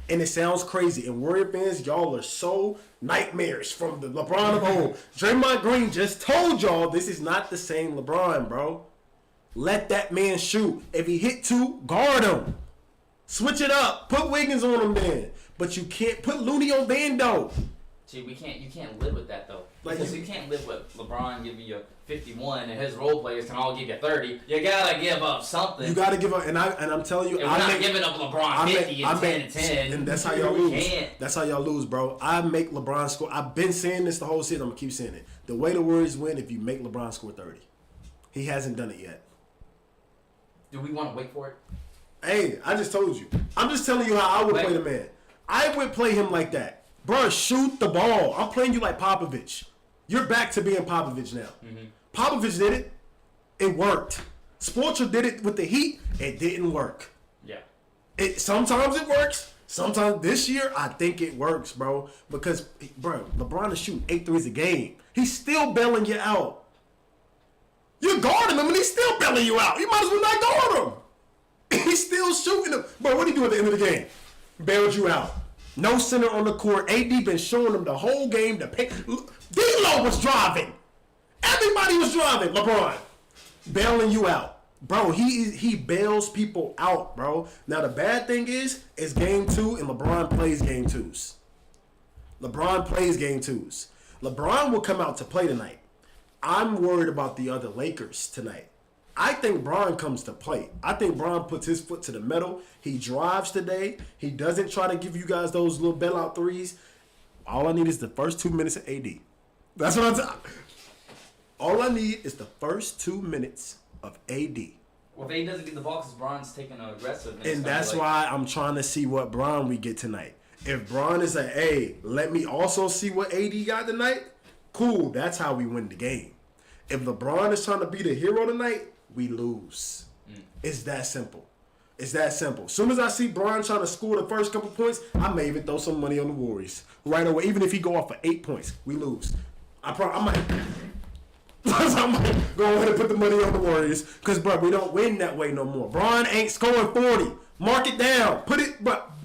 And it sounds crazy. And Warrior fans, y'all are so nightmarish from the LeBron of old. Draymond Green just told y'all this is not the same LeBron, bro. Let that man shoot. If he hit 2, guard him. Switch it up. Put Wiggins on him then. But you can't put Looney on Vando. See, you can't live with that though. Like because you can't live with LeBron giving you 51 and his role players can all give you 30. You gotta give up something. You gotta give up, and I'm telling you, we're not giving up LeBron 50 and 10 and 10. And that's how y'all lose. That's how y'all lose, bro. I make LeBron score. I've been saying this the whole season. I'm gonna keep saying it. The way the Warriors win, if you make LeBron score 30, he hasn't done it yet. Do we want to wait for it? Hey, I just told you. I'm just telling you how I would play the man. I would play him like that. Bro, shoot the ball. I'm playing you like Popovich. You're back to being Popovich now. Mm-hmm. Popovich did it. It worked. Spoelstra did it with the Heat. It didn't work. Yeah. Sometimes it works. Sometimes this year, I think it works, bro. Because, bro, LeBron is shooting 8 threes a game. He's still bailing you out. You're guarding him, and he's still bailing you out. You might as well not guard him. He's still shooting him. Bro, what do you do at the end of the game? Bailed you out. No center on the court. AD been showing him the whole game. D'Lo was driving. Everybody was driving. LeBron bailing you out. Bro, he bails people out, bro. Now, the bad thing is game 2, and LeBron plays game 2s. LeBron plays game 2s. LeBron will come out to play tonight. I'm worried about the other Lakers tonight. I think Bron comes to play. I think Bron puts his foot to the metal. He drives today. He doesn't try to give you guys those little bailout threes. All I need is the first 2 minutes of AD. That's what I'm talking. All I need is the first 2 minutes of AD. Well, if AD doesn't get the ball because Bron's taking an aggressive. And that's why I'm trying to see what Bron we get tonight. If Bron is like, hey, let me also see what AD got tonight, cool. That's how we win the game. If LeBron is trying to be the hero tonight, we lose. It's that simple. It's that simple. As soon as I see Bron trying to score the first couple points, I may even throw some money on the Warriors right away. Even if he go off for 8 points, we lose. I might go ahead and put the money on the Warriors because, bro, we don't win that way no more. Bron ain't scoring 40. Mark it down. Put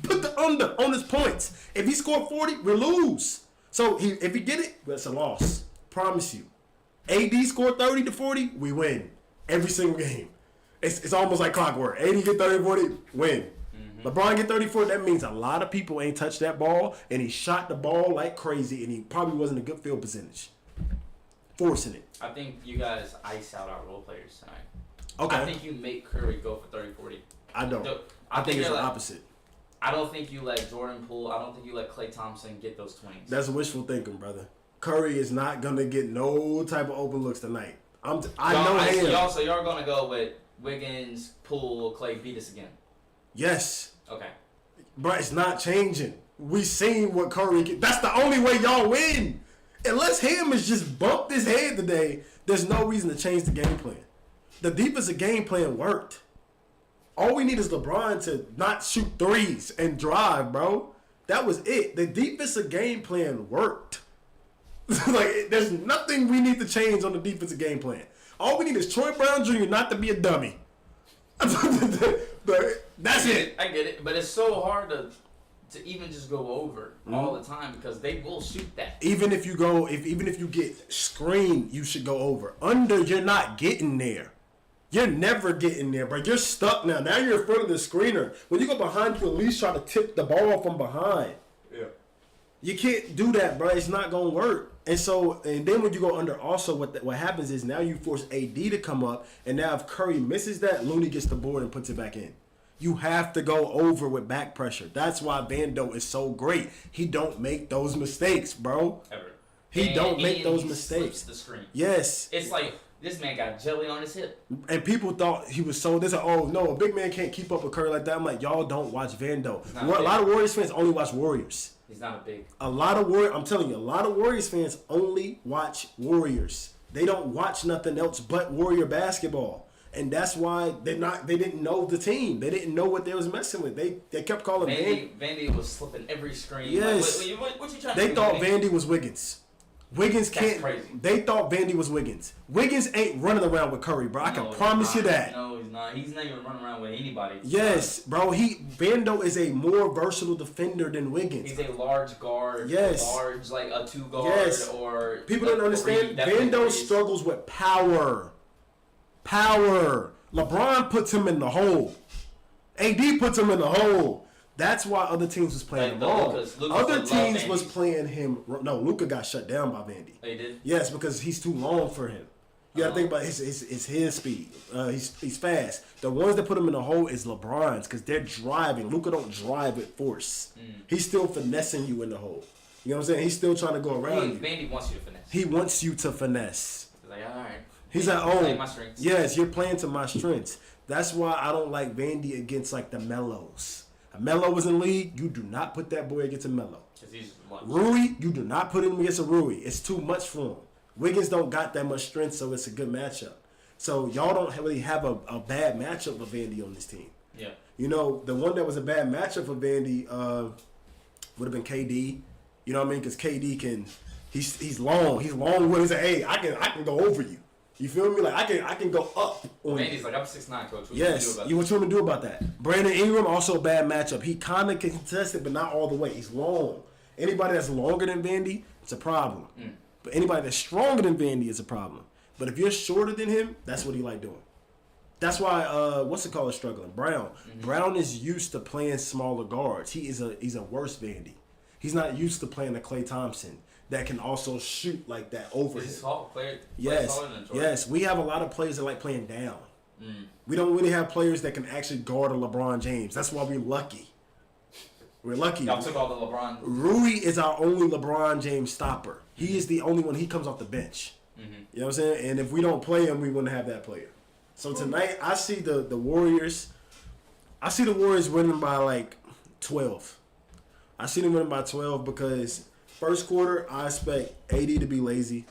the under on his points. If he scored 40, we lose. So if he get it, that's a loss. Promise you. AD scored 30 to 40, we win. Every single game. It's almost like clockwork. AD get 30 40, win. Mm-hmm. LeBron get 30 40, that means a lot of people ain't touched that ball, and he shot the ball like crazy, and he probably wasn't a good field percentage. Forcing it. I think you guys ice out our role players tonight. Okay. I think you make Curry go for 30 40. I don't. I think it's the opposite. I don't think you let Jordan Poole, I don't think you let Klay Thompson get those 20s. That's wishful thinking, brother. Curry is not going to get no type of open looks tonight. I know him. So y'all going to go with Wiggins, Poole, Clay beat us again. Yes. Okay. But it's not changing. We seen what Curry can. That's the only way y'all win. Unless Hammons just bumped his head today, there's no reason to change the game plan. The defensive game plan worked. All we need is LeBron to not shoot threes and drive, bro. That was it. The defensive game plan worked. Like, there's nothing we need to change on the defensive game plan. All we need is Troy Brown Jr. not to be a dummy. That's it. I get it, but it's so hard to even just go over all the time because they will shoot that. Even if you get screened, you should go over. Under, you're not getting there. You're never getting there, bro. You're stuck now. Now you're in front of the screener. When you go behind, you at least try to tip the ball from behind. Yeah. You can't do that, bro. It's not gonna work. And then when you go under, also what happens is now you force AD to come up, and now if Curry misses that, Looney gets the board and puts it back in. You have to go over with back pressure. That's why Vando is so great. He don't make those mistakes, bro. Ever. He don't make those he mistakes. slips the screen. Yes. It's like this man got jelly on his hip. And people thought he was so. They said, "Oh no, a big man can't keep up with Curry like that." I'm like, y'all don't watch Vando. A lot of Warriors fans only watch Warriors. He's not a big. I'm telling you, a lot of Warriors fans only watch Warriors. They don't watch nothing else but Warrior basketball. And that's why they didn't know the team. They didn't know what they was messing with. They kept calling Vandy was slipping every screen. Yes. Like, what you trying to They do? thought Vandy was Wiggins. Wiggins can't. Crazy. They thought Vandy was Wiggins. Wiggins ain't running around with Curry, bro. I can promise you that. No, he's not. He's not even running around with anybody. Yes, bro. Vando is a more versatile defender than Wiggins. He's a large guard. Yes. Large, like a 2 guard Yes. or. People don't understand. Vando struggles with power. Power. LeBron puts him in the hole. AD puts him in the hole. That's why other teams was playing him wrong. Other teams was playing him. No, Luka got shut down by Vandy. Oh, he did? Yes, because he's too long for him. You gotta think about his speed. He's fast. The ones that put him in the hole is LeBron's because they're driving. Luka don't drive with force. He's still finessing you in the hole. You know what I'm saying? He's still trying to go around you. Vandy wants you to finesse. He wants you to finesse. He's like, all right. He's like, oh, my strengths. yes, you're playing to my strengths. That's why I don't like Vandy against like the Mellos. A Melo was in the league. You do not put that boy against a Melo. Rui, you do not put him against a Rui. It's too much for him. Wiggins don't got that much strength, so it's a good matchup. So y'all don't really have a bad matchup with Vandy on this team. Yeah. You know, the one that was a bad matchup for Vandy would have been KD. You know what I mean? Because KD he's long. He's long with his. Hey, I can go over you. You feel me? Like I can go up on Vandy's like, I'm 6'9", coach. What you want to do about that? Brandon Ingram, also a bad matchup. He kind of contested, but not all the way. He's long. Anybody that's longer than Vandy, it's a problem. But anybody that's stronger than Vandy is a problem. But if you're shorter than him, that's what he like doing. That's why is struggling. Brown. Brown is used to playing smaller guards. He's a worse Vandy. He's not used to playing a Klay Thompson that can also shoot like that over him. Yes. We have a lot of players that like playing down. We don't really have players that can actually guard a LeBron James. That's why we're lucky. We're lucky. Y'all took all the LeBron. Rui is our only LeBron James stopper. He is the only one. He comes off the bench. You know what I'm saying? And if we don't play him, we wouldn't have that player. So tonight, I see the Warriors. I see the Warriors winning by like 12. I see them winning by 12 because first quarter, I expect AD to be lazy.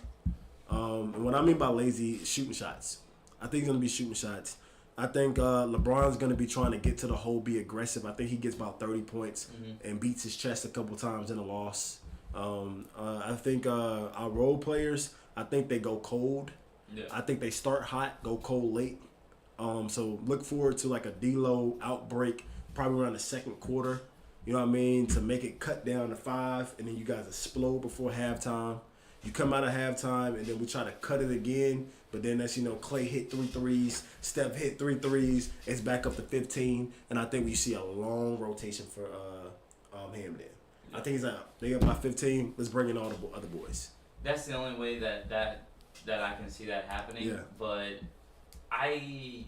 And what I mean by lazy, shooting shots. I think he's going to be shooting shots. I think LeBron's going to be trying to get to the hole, be aggressive. I think he gets about 30 points and beats his chest a couple times in a loss. I think our role players, I think they go cold. Yeah. I think they start hot, go cold late. So look forward to like a D-Lo outbreak probably around the second quarter. You know what I mean? To make it cut down to 5, and then you guys explode before halftime. You come out of halftime, and then we try to cut it again. But then that's, Clay hit 3 threes, Steph hit 3 threes. It's back up to 15, and I think we see a long rotation for him then. I think he's out. They got about 15. Let's bring in all the other boys. That's the only way that I can see that happening. Yeah. But I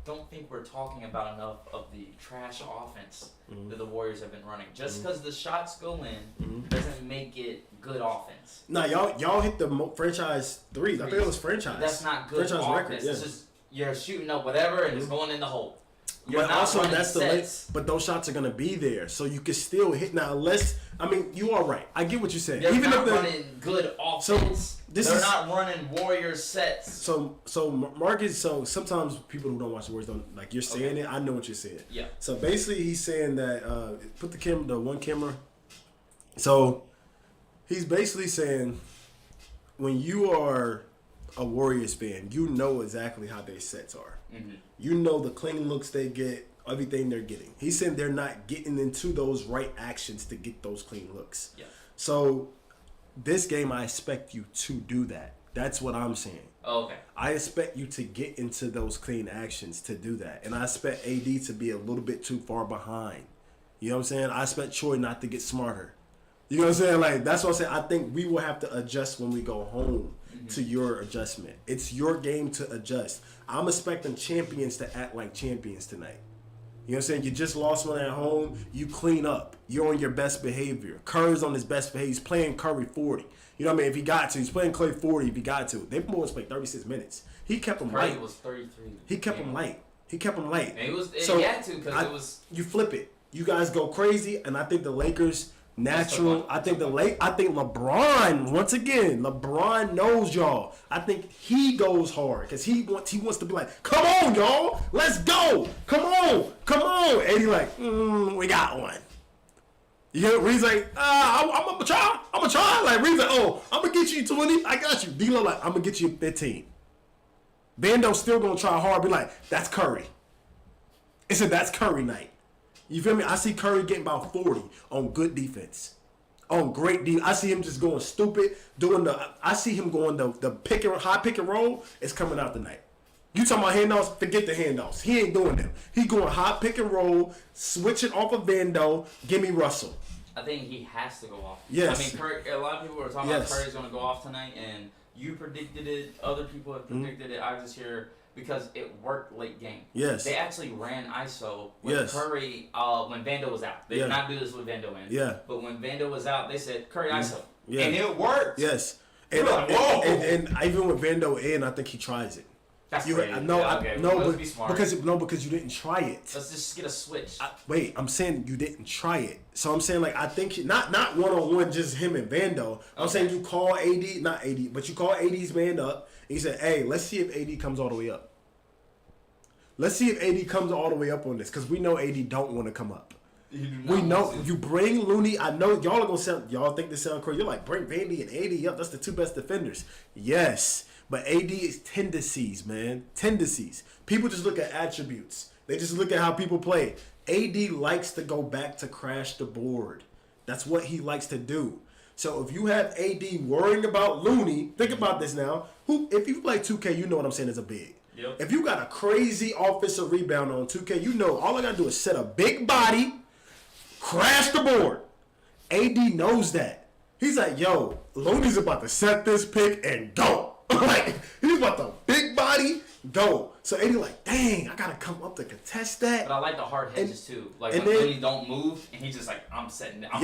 don't think we're talking about enough of the trash offense that the Warriors have been running. Just because the shots go in doesn't make it good offense. Nah, y'all hit the franchise threes. I think it was franchise. That's not good franchise offense. record. Yeah. It's just you're shooting up whatever and it's going in the hole. You're But not also running that's the sets. but those shots are gonna be there, so you can still hit. Now, unless you are right. I get what you're saying. They're Even not if running good offense. They're not running warrior sets. So Marcus. So sometimes people who don't watch the Warriors don't like. You're saying it. I know what you're saying. Yeah. So basically, he's saying that put the one camera. So he's basically saying when you are a Warriors fan, you know exactly how their sets are. Mm-hmm. You know the clean looks they get, everything they're getting. He's saying they're not getting into those right actions to get those clean looks. Yeah. So this game, I expect you to do that. That's what I'm saying. Okay. I expect you to get into those clean actions to do that. And I expect AD to be a little bit too far behind. You know what I'm saying? I expect Troy not to get smarter. You know what I'm saying? Like, that's what I'm saying. I think we will have to adjust when we go home to your adjustment. It's your game to adjust. I'm expecting champions to act like champions tonight. You know what I'm saying? You just lost one at home. You clean up. You're on your best behavior. Curry's on his best behavior. He's playing Curry 40. You know what I mean? If he got to. He's playing Clay 40 if he got to. They boys played 36 minutes. He kept him Curry light. was 33. He kept him light. He kept him light. And So he had to because it was. You flip it. You guys go crazy, and I think the Lakers natural. I think LeBron once again. LeBron knows y'all. I think he goes hard because he wants to be like, come on, y'all, let's go, come on. And he like, we got one. You hear Reed's like, I'm gonna try. Like Reed's like, oh, I'm gonna get you 20. I got you. D'Lo like, I'm gonna get you 15. Vando's still gonna try hard. Be like, that's Curry. It's a that's Curry night. You feel me? I see Curry getting about 40 on good defense. On great defense. I see him just going stupid, I see him going the high pick and roll is coming out tonight. You talking about handoffs? Forget the handoffs. He ain't doing them. He going high pick and roll, switching off of Vando, give me Russell. I think he has to go off. Yes. I mean, Curry, a lot of people were talking about Curry's going to go off tonight, and you predicted it. Other people have predicted it. I just hear because it worked late game. Yes. They actually ran ISO with Curry when Vando was out. They did not do this with Vando in. Yeah. But when Vando was out, they said Curry ISO. Yeah. And it worked. Yes. And even with Vando in, I think he tries it. That's crazy. Because you didn't try it. Let's just get a switch. I'm saying you didn't try it. So I'm saying I think not one-on-one, just him and Vando. I'm saying you call AD, not AD, but you call AD's man up and you said, hey, let's see if AD comes all the way up. Let's see if AD comes all the way up on this because we know AD don't want to come up. We know you bring Looney. I know y'all are gonna y'all think this sound crazy. You're like bring Vandy and AD up. That's the two best defenders. Yes. But AD is tendencies, man. Tendencies. People just look at attributes. They just look at how people play. AD likes to go back to crash the board. That's what he likes to do. So if you have AD worrying about Looney, think about this now. If you play 2K, you know what I'm saying is a big. Yep. If you got a crazy offensive rebound on 2K, you know all I got to do is set a big body, crash the board. AD knows that. He's like, yo, Looney's about to set this pick and go. Like, he's about to big body go. So AD like, dang, I gotta come up to contest that. But I like the hard hedges too. Like when then, Looney don't move and he's just like, I'm setting it. I'm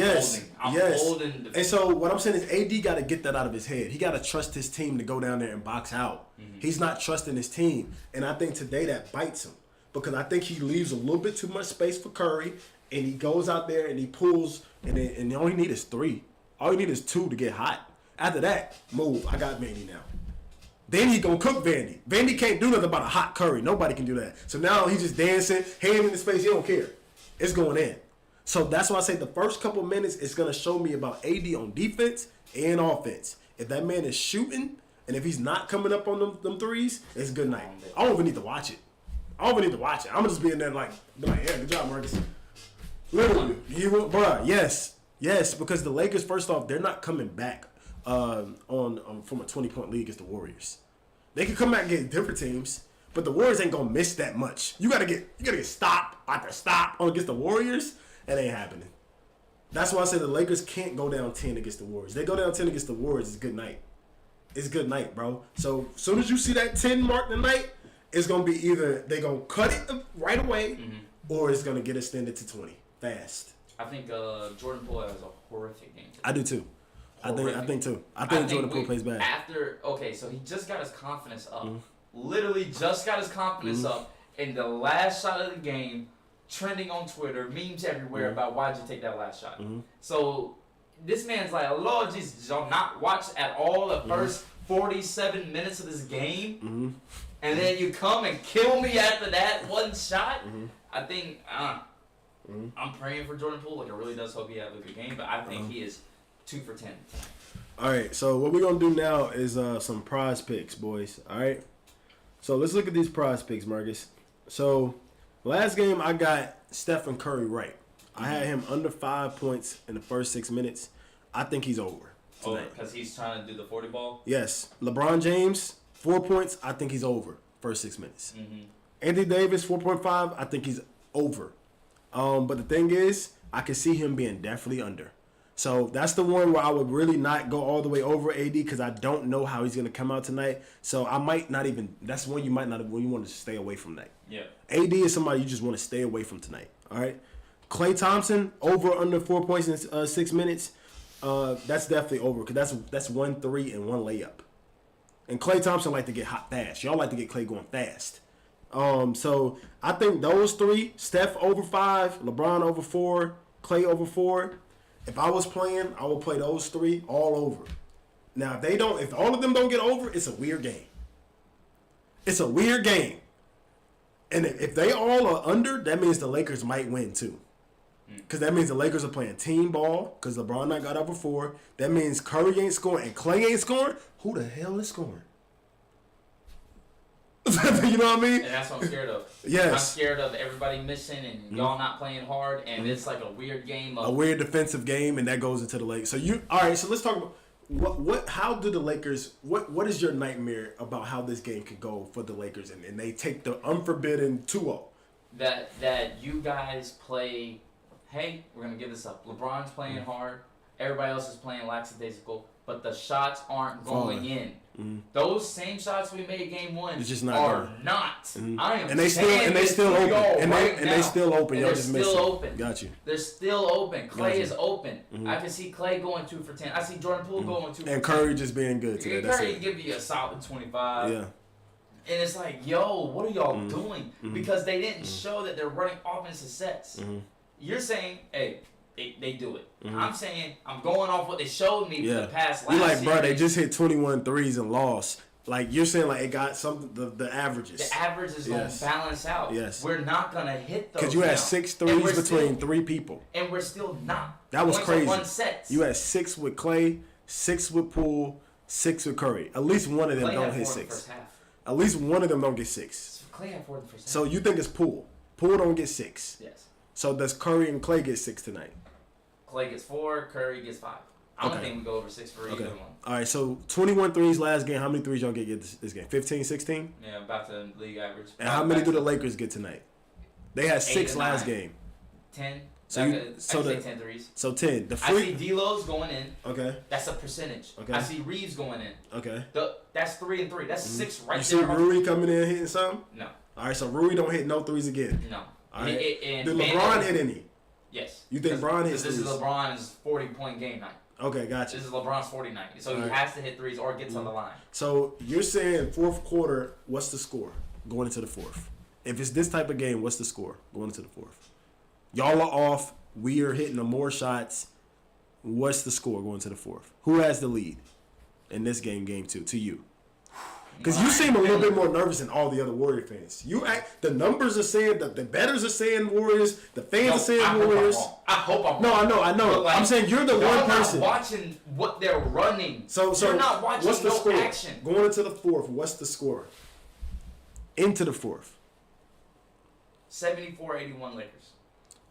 holding. And so what I'm saying is AD gotta get that out of his head. He gotta trust his team to go down there and box out. Mm-hmm. He's not trusting his team. And I think today that bites him. Because I think he leaves a little bit too much space for Curry. And he goes out there and he pulls and all you need is 3. All you need is 2 to get hot. After that, move. I got Vandy now. Then he gonna cook Vandy. Vandy can't do nothing about a hot Curry. Nobody can do that. So now he's just dancing, hand in his face. He don't care. It's going in. So that's why I say the first couple minutes it's gonna show me about AD on defense and offense. If that man is shooting and if he's not coming up on them threes, it's good night. I don't even need to watch it. I'm gonna just be in there like yeah, good job, Marcus. Literally, yes, because the Lakers, first off, they're not coming back from a 20-point lead against the Warriors. They can come back against different teams, but the Warriors ain't gonna miss that much. You gotta get stop after stop against the Warriors. It ain't happening. That's why I say the Lakers can't go down 10 against the Warriors. They go down 10 against the Warriors, it's good night. It's good night, bro. So as soon as you see that 10 mark tonight, it's gonna be either they gonna cut it right away, or it's gonna get extended to 20 fast. I think Jordan Poole has a horrific game today. I do too. I think too. I think Jordan Poole plays bad. So he just got his confidence up. literally just got his confidence up in the last shot of the game, trending on Twitter, memes everywhere about why'd you take that last shot. So this man's like, Lord Jesus, did y'all not watch at all the first 47 minutes of this game? And then you come and kill me after that one shot? I think, I'm praying for Jordan Poole. Like, I really does hope he has a good game, but I think he is 2 for 10. All right, so what we're going to do now is some prize picks, boys. All right? So let's look at these prize picks, Marcus. So last game I got Stephen Curry right. I had him under 5 points in the first 6 minutes. I think he's over tonight. Because he's trying to do the 40 ball? Yes. LeBron James, 4 points. I think he's over first 6 minutes. Anthony Davis, 4.5. I think he's over. But the thing is, I can see him being definitely under. So that's the one where I would really not go all the way over AD because I don't know how he's going to come out tonight. So I might not even – that's one you might not – when you want to stay away from that. Yeah. AD is somebody you just want to stay away from tonight. All right? Klay Thompson, over under 4 points in 6 minutes. That's definitely over because that's 1 3 and 1 layup. And Klay Thompson like to get hot fast. Y'all like to get Klay going fast. So I think those three, Steph over 5, LeBron over 4, Klay over 4. If I was playing, I would play those three all over. Now, if all of them don't get over, it's a weird game. It's a weird game. And if they all are under, that means the Lakers might win too. Because that means the Lakers are playing team ball because LeBron not got over 4. That means Curry ain't scoring and Klay ain't scoring. Who the hell is scoring? You know what I mean? And that's what I'm scared of. Yes. I'm scared of everybody missing and y'all not playing hard, and it's like a weird game. A weird defensive game, and that goes into the Lakers. So all right, so let's talk about how do the Lakers, what is your nightmare about how this game could go for the Lakers, and they take the unforbidden 2-0? That you guys play, hey, we're going to give this up. LeBron's playing hard. Everybody else is playing lackadaisical, but the shots aren't going in. Those same shots we made game 1 it's just not are going. not. I am and they still open. They still open. Y'all just missed it. Open. Got you. They're still open. Klay is open. I can see Klay going 2 for 10. I see Jordan Poole going 2 for 10. And Curry just being good today. That's Curry it. give you a solid 25. Yeah. And it's like, yo, what are y'all doing? Because they didn't show that they're running offensive sets. You're saying, hey, they do it. I'm saying, I'm going off what they showed me for the past last You're like, bro, series. they just hit 21 threes and lost. Like, you're saying, like, it got something, the averages. The average is going to balance out. Yes. We're not going to hit those. Because you had 6 threes between 3 people. And we're still not. That was crazy. One sets. You had 6 with Klay, 6 with Poole, 6 with Curry. At least one of them Klay don't had hit 4 in the 6. first half. At least one of them don't get 6. Klay had 4 in the first half. So you think it's Poole. Poole don't get 6. Yes. So does Curry and Klay get 6 tonight? Klay gets 4, Curry gets 5. I don't think we go over 6 for either one. All right, so 21 threes last game. How many threes y'all get this game? 15, 16? Yeah, about the league average. And how many do the Lakers get tonight? They had 6 last game. 10. So I say 10 threes. So 10. I see D'Lo's going in. Okay. That's a percentage. Okay. I see Reeves going in. Okay. That's 3 and 3. That's 6 right you there. You see Rui coming in hitting something? No. All right, so Rui don't hit no threes again. No. All right. And Did LeBron hit any? Yes. You think LeBron hits This threes? is LeBron's 40-point game night. Okay, gotcha. This is LeBron's 40 night. So he has to hit threes or get to the line. So you're saying fourth quarter, what's the score going into the fourth? If it's this type of game, what's the score going into the fourth? Y'all are off. We are hitting the more shots. What's the score going to the fourth? Who has the lead in this game 2, to you? Because you seem a little bit more nervous than all the other Warrior fans. The numbers are saying that the bettors are saying Warriors, the fans are saying Warriors. I hope I'm wrong. No, I know. Like, I'm saying you're the one person. You're not watching what they're running. So you're not watching what's the score? action. Going into the fourth, what's the score? Into the fourth. 74-81 Lakers.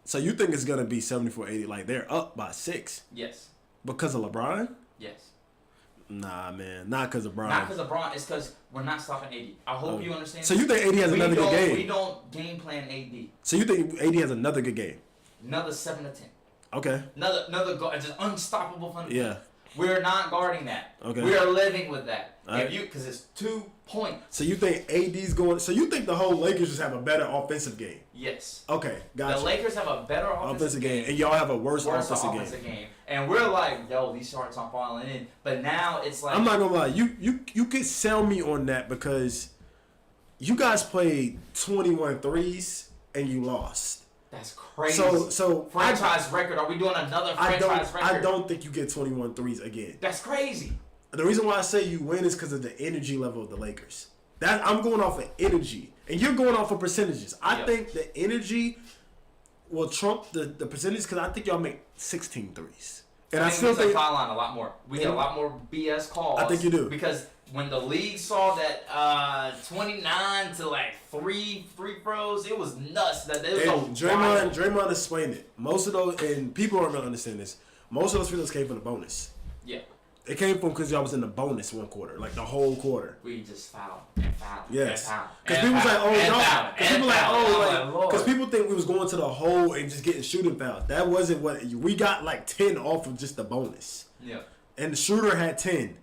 So you think it's gonna be 74-80? Like they're up by 6? Yes. Because of LeBron? Yes. Nah, man, not because of LeBron. Not because of LeBron. It's because we're not stopping AD. I hope you understand. So you think AD has another good game? We don't game plan AD. So you think AD has another good game? Another 7 to 10. Okay. Another just unstoppable fun. Yeah. We're not guarding that. Okay. We are living with that. Right. Because it's 2 points. So you think AD's going? So you think the whole Lakers just have a better offensive game? Yes. Okay, gotcha. The Lakers have a better offensive game, and y'all have a worse offensive game. And we're like, yo, these shots aren't falling in. But now it's like I'm not gonna lie, you could sell me on that because you guys played 21 threes and you lost. That's crazy. So franchise record. Are we doing another franchise record? I don't think you get 21 threes again. That's crazy. The reason why I say you win is because of the energy level of the Lakers. That I'm going off of energy, and you're going off of percentages. I think the energy will trump the percentage because I think y'all make 16 threes. And I still think foul line a lot more. We get a lot more BS calls. I think you do because when the league saw that 29 to like three free throws, it was nuts. That it was Draymond explained it. Most of those, and people aren't gonna understand this. Most of those free throws came from the bonus. Yeah. It came from because y'all was in the bonus one quarter, like the whole quarter. We just fouled and fouled. Yes. And fouled. Because people was like, oh, no. Because people like, oh, because people think we was going to the hole and just getting shooting fouls. That wasn't what we got. Like 10 off of just the bonus. Yeah. And the shooter had 10.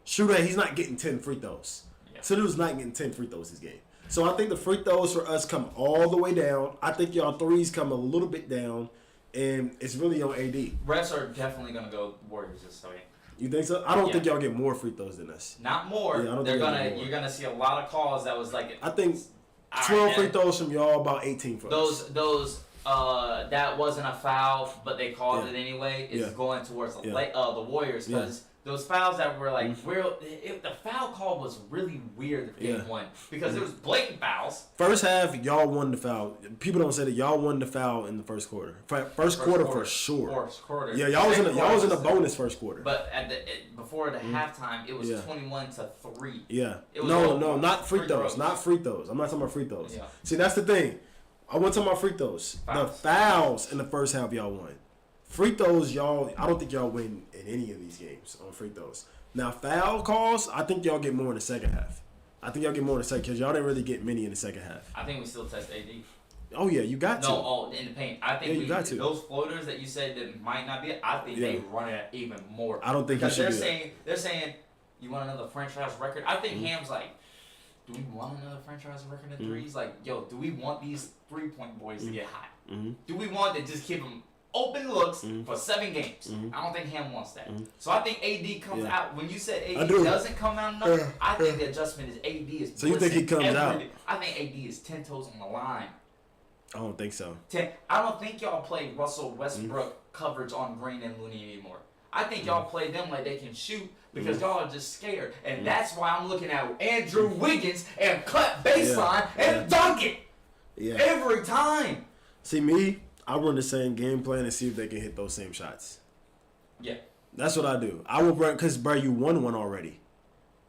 He's not getting 10 free throws. Yeah. So he was not getting 10 free throws this game. So I think the free throws for us come all the way down. I think y'all threes come a little bit down, and it's really on AD. Refs are definitely gonna go Warriors this way. You think so? I don't think y'all get more free throws than us. Not more. Yeah, You're gonna see a lot of calls that was like. I think 12 free throws from y'all, about 18 from us. Those that wasn't a foul, but they called it anyway. It's going towards the Warriors because those fouls that were like the foul call was really weird for game one because it was blatant fouls. First half, y'all won the foul. People don't say that y'all won the foul in the first quarter. First quarter for sure. First quarter. Yeah, y'all was in the bonus first quarter. But before the halftime, it was 21-3. Yeah. It was no, not free throws. Not free throws. I'm not talking about free throws. Yeah. See, that's the thing. I wasn't talking about free throws. The fouls in the first half, y'all won. Free throws, y'all, I don't think y'all win in any of these games on free throws. Now, foul calls, I think y'all get more in the second half. I think y'all get more in the second because y'all didn't really get many in the second half. I think we still test AD. Oh, yeah, you got to. No, in the paint. I think you got to. Those floaters that you said that might not be, I think they run it even more. I don't think because you should they're saying, you want another franchise record? I think Ham's like, do we want another franchise record in threes? Like, yo, do we want these 3-point boys to get hot? Do we want to just give them open looks for 7 games? I don't think Ham wants that. So I think AD comes out. When you said AD doesn't come out enough, I think the adjustment is AD is. So you think he comes out? I think AD is 10 toes on the line. I don't think so. I don't think y'all play Russell Westbrook coverage on Green and Looney anymore. I think y'all play them like they can shoot because y'all are just scared. And that's why I'm looking at Andrew Wiggins and cut baseline and dunk it every time. See, me, I run the same game plan and see if they can hit those same shots. Yeah. That's what I do. I will run because, bro, you won one already.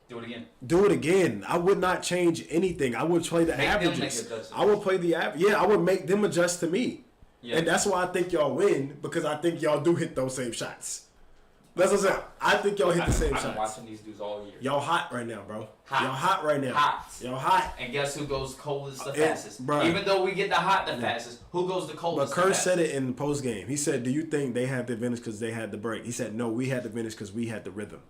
Do it again. Do it again. I would not change anything. I would play the averages. I would play the average. Yeah, I would make them adjust to me. Yeah. And that's why I think y'all win because I think y'all do hit those same shots. That's what I'm saying. I think y'all hit the same shots. I've been watching these dudes all year. Y'all hot right now, bro. Hot. Y'all hot right now. Hot. Y'all hot. And guess who goes coldest the fastest? Bruh. Even though we get the hot the fastest, who goes the coldest But Kerr said it in the post game. He said, do you think they had the advantage because they had the break? He said, no, we had the advantage because we had the rhythm.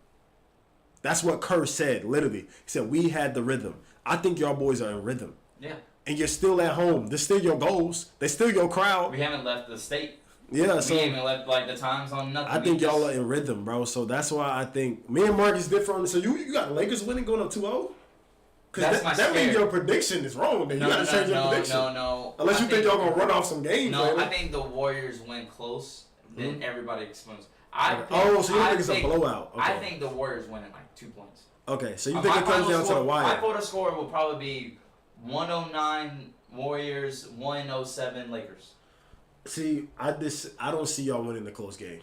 That's what Kerr said, literally. He said, we had the rhythm. I think y'all boys are in rhythm. Yeah. And you're still at home. They're still your goals. They're still your crowd. We haven't left the state. Yeah, so we haven't left like the time zone, nothing. I think y'all are in rhythm, bro. So that's why I think me and Mark is different. So you got Lakers winning going up 2-0? Because that means your prediction is wrong. Then you got to change your prediction. No. Unless you think y'all gonna run off some games. No, later. I think the Warriors win close. Then everybody explodes. So you think it's a blowout? Okay. I think the Warriors win in like 2 points. Okay, so you think it comes down to the wire? My final score will probably be 109 Warriors, 107 Lakers. See, I don't see y'all winning the close game.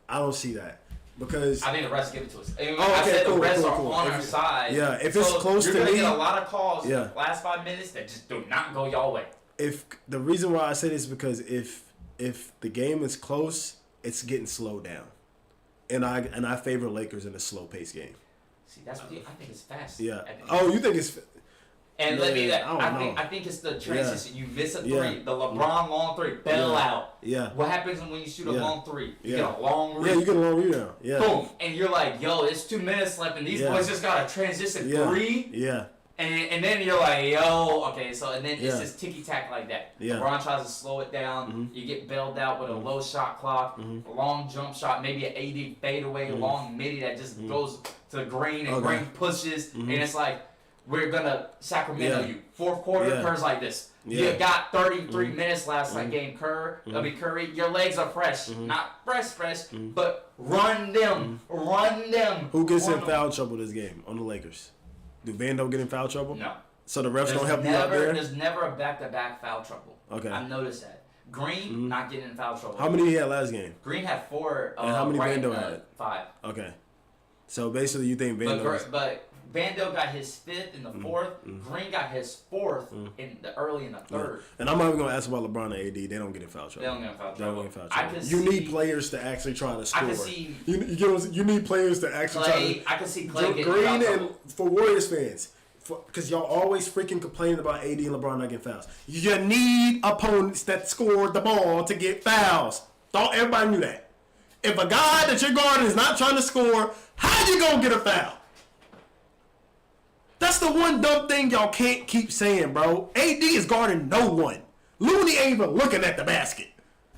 I don't see that because I think the refs give it to us. I said the refs are on our side. Yeah, if it's close to me, you're gonna get a lot of calls in the last 5 minutes that just do not go y'all way. If the reason why I say this is because if the game is close, it's getting slowed down, and I favor Lakers in a slow pace game. See, that's what I think it's fast. Yeah. Oh, you think it's? And let me I think it's the transition. You miss a 3, the LeBron long 3, bail out. Yeah. What happens when you shoot a long 3? You get a long rebound. Yeah, you get a long rebound. Yeah. Boom. And you're like, yo, it's 2 minutes left, and these boys just got a transition 3. Yeah. And then you're like, yo, okay, so and then it's just ticky tack like that. Yeah. LeBron tries to slow it down. You get bailed out with a low shot clock, a long jump shot, maybe an 80 fadeaway, long midi that just goes to Green and Green pushes, and it's like, we're gonna Sacramento you. Fourth quarter, Kerr's like this. Yeah. You got 33 minutes last game, Curry. Your legs are fresh, not fresh, but run them. Who gets in them. foul trouble this game on the Lakers? Do Vando get in foul trouble? No. So the refs don't help you out there? There's never a back-to-back foul trouble. Okay. I've noticed that. Green, not getting in foul trouble. How many he had last game? Green had 4. And how many Vando had? 5. Okay. So basically you think Vando But Vando got his 5th in the 4th. Green got his 4th in the 3rd. And I'm not even gonna ask about LeBron and AD. They don't get in foul trouble. They don't get in foul trouble. You need players to actually try to score. I can see you need players to actually try to. I can see Clay getting Green in foul and trouble. for Warriors fans, because y'all always freaking complaining about AD and LeBron not getting fouls. You need opponents that score the ball to get fouls. Thought everybody knew that. If a guy that you're guarding is not trying to score, how you gonna get a foul? That's the one dumb thing y'all can't keep saying, bro. AD is guarding no one. Looney ain't even looking at the basket.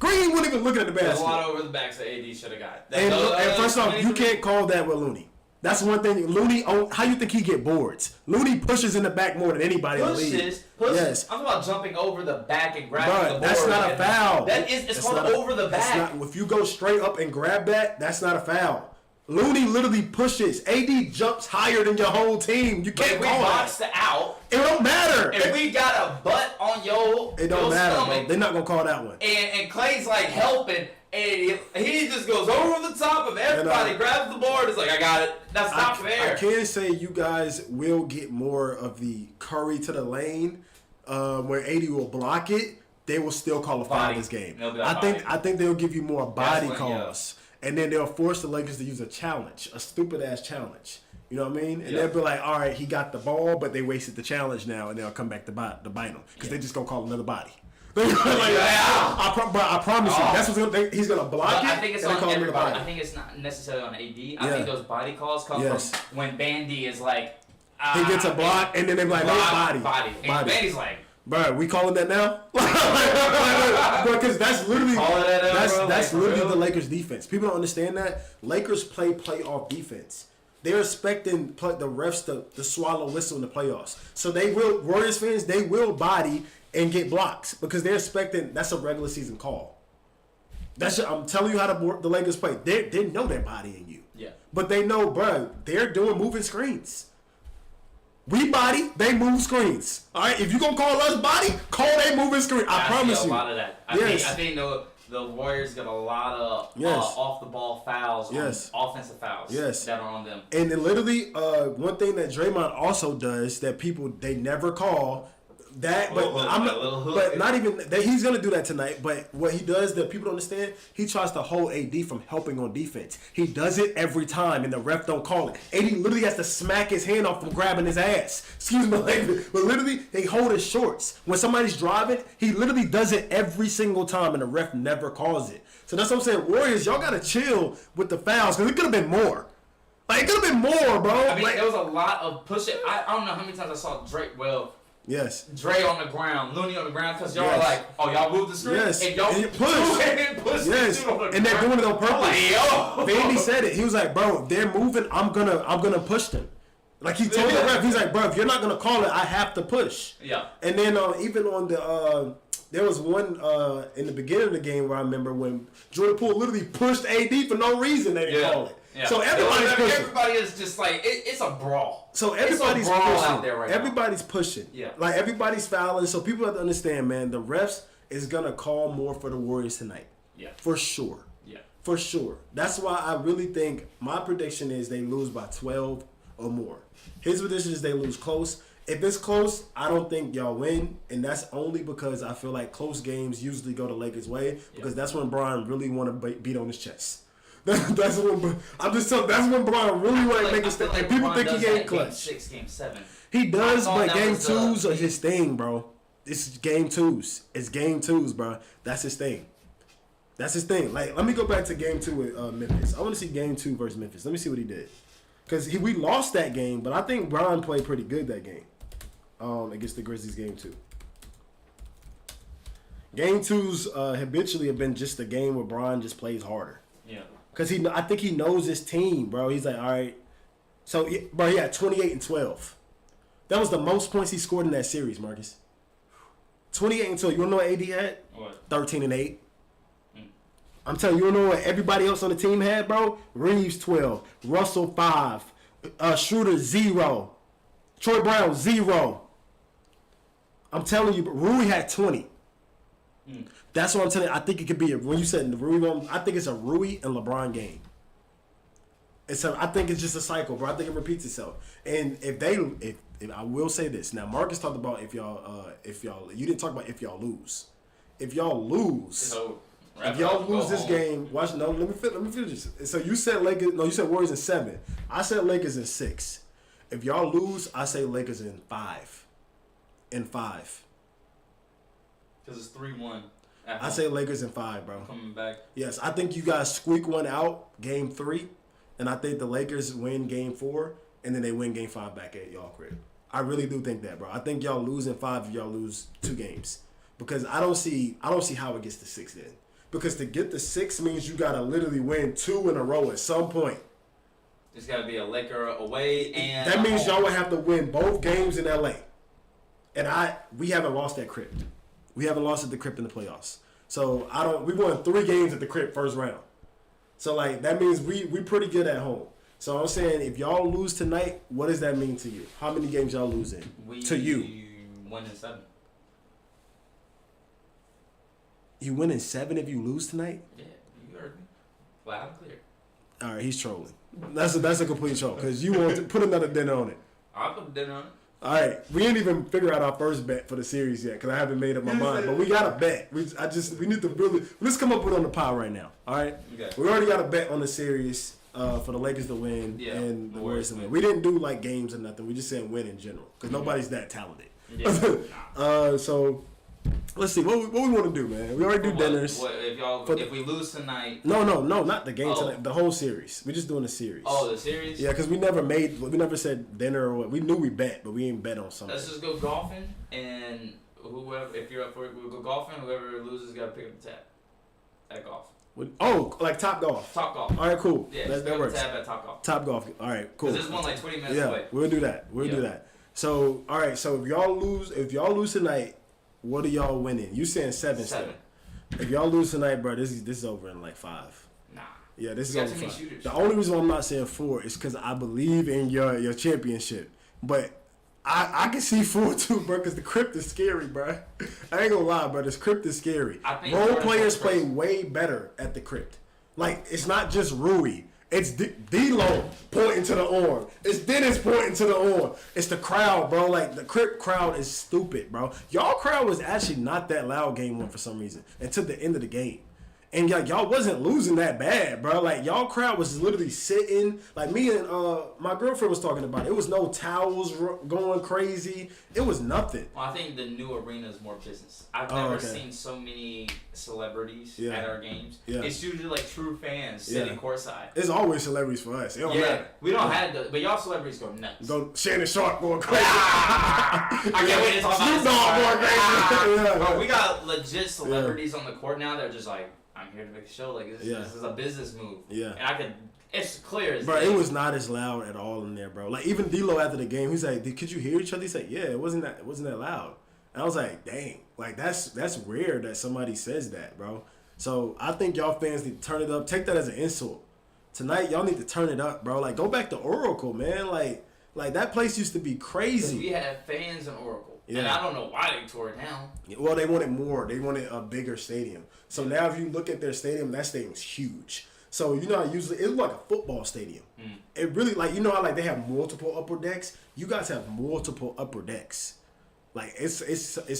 Green wasn't even looking at the basket. There's a lot over the backs that AD should have got. And first off, you can't call that with Looney. That's one thing. Looney, how you think he get boards? Looney pushes in the back more than anybody in the league. Pushes. Yes. I'm talking about jumping over the back and grabbing the board. That's not a foul. It's called over the back. If you go straight up and grab that, that's not a foul. Looney literally pushes. AD jumps higher than your whole team. You can't call that. Box the out. It don't matter. If we got a butt on it don't matter, stomach, bro. They're not gonna call that one. And Clay's like helping, and he just goes over the top of everybody, grabs the board. It's like, I got it. That's not fair. I can say you guys will get more of the Curry to the lane, where AD will block it. They will still call a foul this game. I think they'll give you more body calls. And then they'll force the Lakers to use a challenge, a stupid-ass challenge. You know what I mean? And they'll be like, all right, he got the ball, but they wasted the challenge now, and they'll come back to bite him. Because they just going to call another body. I promise you, that's what's he's going to block it. I think it's on everybody. I think it's not necessarily on AD. I think those body calls come from when Bandy is like... he gets a block, and then they're like, body. And Bandy's like... Bro, we calling that now? Because that's literally literally the Lakers' defense. People don't understand that. Lakers play playoff defense. They're expecting the refs to swallow whistle in the playoffs. So they will, Warriors fans, they will body and get blocks because they're expecting that's a regular season call. I'm telling you how the Lakers play. They know they're bodying you. Yeah. But they know, bro, they're doing moving screens. We body, they move screens. All right, if you gonna call us body, call they moving screen. I promise you. A lot of that. I think the Warriors get a lot of off the ball fouls, offensive fouls that are on them. And then literally, one thing that Draymond also does that people they never call. But not even that he's gonna do that tonight. But what he does that people don't understand, he tries to hold AD from helping on defense. He does it every time, and the ref don't call it. AD literally has to smack his hand off from grabbing his ass. Excuse my language, but literally they hold his shorts when somebody's driving. He literally does it every single time, and the ref never calls it. So that's what I'm saying. Warriors, y'all gotta chill with the fouls because it could have been more. Like it could have been more, bro. I mean, there was a lot of pushing. I don't know how many times I saw Drake. Yes. Dre on the ground, Looney on the ground, because y'all are like, oh, y'all move the screen? Yes. And y'all push yes. And they're doing it on purpose. Like, yo. Vandy said it. He was like, bro, if they're moving, I'm gonna push them. Like he told the ref, he's like, bro, if you're not gonna call it, I have to push. Yeah. And then even on the there was one in the beginning of the game where I remember when Jordan Poole literally pushed AD for no reason. They didn't call it. Yeah. So everybody's pushing. Everybody is just like it's a brawl. So everybody's pushing out there right everybody's pushing. Yeah. Like everybody's fouling. So people have to understand, man. The refs is gonna call more for the Warriors tonight. Yeah. For sure. Yeah. For sure. That's why I really think my prediction is they lose by 12 or more. His prediction is they lose close. If it's close, I don't think y'all win, and that's only because I feel like close games usually go the Lakers' way because that's when Brian really want to beat on his chest. That's when I'm just telling. That's when Brian really want to make a step. And people think he ain't clutch. Game 6, Game 7. He does, but Game 2s are his thing, bro. It's Game 2s. It's Game 2s, bro. That's his thing. That's his thing. Like, let me go back to Game 2 with Memphis. I want to see Game 2 versus Memphis. Let me see what he did. Because we lost that game, but I think Brian played pretty good that game against the Grizzlies Game 2. Game 2s habitually have been just a game where Brian just plays harder. Yeah. Because I think he knows his team, bro. He's like, all right. So, bro, he had 28 and 12. That was the most points he scored in that series, Marcus. 28 and 2. You wanna know what AD had? What? 13 and 8. I'm telling you, you know what everybody else on the team had, bro? Reeves 12, Russell 5, Schroeder 0, Troy Brown 0. I'm telling you, Rui had 20. That's what I'm telling you. I think it could be when you said the Rui one. I think it's a Rui and LeBron game. I think it's just a cycle, bro. I think it repeats itself. And if I will say this now, Marcus talked about if y'all you didn't talk about if y'all lose. If y'all lose. So, if y'all lose this game, watch. No, let me finish this. So you said Lakers. No, you said Warriors in 7. I said Lakers in 6. If y'all lose, I say Lakers in 5. In 5. Because it's 3-1. I say Lakers in 5, bro. Coming back. Yes, I think you guys squeak one out, game 3, and I think the Lakers win game 4, and then they win game 5 back at y'all crib. I really do think that, bro. I think y'all lose in 5 if y'all lose 2 games, because I don't see how it gets to 6 then. Because to get to 6 means you gotta literally win 2 in a row at some point. It's got to be a Laker away, and that means y'all would have to win both games in LA. And we haven't lost that crypt. We haven't lost at the crypt in the playoffs. So we won 3 games at the crypt first round. So like that means we pretty good at home. So I'm saying if y'all lose tonight, what does that mean to you? How many games y'all lose in? To you. 1 in 7. You win in 7 if you lose tonight? Yeah, you heard me. Loud and clear. All right, he's trolling. That's a complete troll because you want to put another dinner on it. I'll put dinner on it. All right, we didn't even figure out our first bet for the series yet because I haven't made up my mind. But we got a bet. We need to really let's come up with it on the pod right now. All right, okay. We already got a bet on the series for the Lakers to win and the Warriors to win. We didn't do like games or nothing. We just said win in general because nobody's that talented. Yeah. So let's see what we want to do, man. We already do dinners. What, if we lose tonight? No, not the game tonight. The whole series. We're just doing the series. Oh, the series? Yeah, because we never said dinner or what. We knew we bet, but we ain't bet on something. Let's just go golfing, and whoever, if you're up for it, we'll go golfing. Whoever loses got to pick up the tab at golf. Like Top Golf. Top Golf. All right, cool. Yeah, that works. Tab at Top Golf. Top Golf. All right, cool. Because there's one like 20 minutes away. We'll do that. We'll do that. So, all right. So if y'all lose tonight, what are y'all winning? You saying 7 still? If y'all lose tonight, bro, this is over in like 5. Nah. Yeah, this is over 5. The only reason why I'm not saying 4 is because I believe in your championship. But I can see 4 too, bro, because the crypt is scary, bro. I ain't gonna lie, bro. This crypt is scary. Role players play way better at the crypt. Like, it's not just Rui. It's D-Lo pointing to the arm. It's Dennis pointing to the arm. It's the crowd, bro. Like, the Crip crowd is stupid, bro. Y'all crowd was actually not that loud game 1 for some reason until the end of the game. And y'all wasn't losing that bad, bro. Like, y'all crowd was literally sitting. Like, me and my girlfriend was talking about it. It was no towels going crazy. It was nothing. Well, I think the new arena is more business. I've never seen so many celebrities at our games. Yeah. It's usually like true fans sitting courtside. It's always celebrities for us. It don't matter. We don't have but y'all celebrities go nuts. Shannon Sharp going crazy. I can't wait to talk about Snoop Dogg going crazy. Bro, we got legit celebrities on the court now. They're just like, I'm here to make a show. Like, this is a business move. Yeah. And it's clear as bro, it was not as loud at all in there, bro. Like, even D-Lo after the game, he's like, could you hear each other? He said, yeah, it wasn't that loud. And I was like, dang. Like, that's rare that somebody says that, bro. So, I think y'all fans need to turn it up. Take that as an insult. Tonight, y'all need to turn it up, bro. Like, go back to Oracle, man. Like that place used to be crazy. We had fans in Oracle. Yeah. And I don't know why they tore it down. Well, they wanted more. They wanted a bigger stadium. So now if you look at their stadium, that stadium's huge. So you know how usually it's like a football stadium. It really like, you know how like they have multiple upper decks? You guys have multiple upper decks. Like it's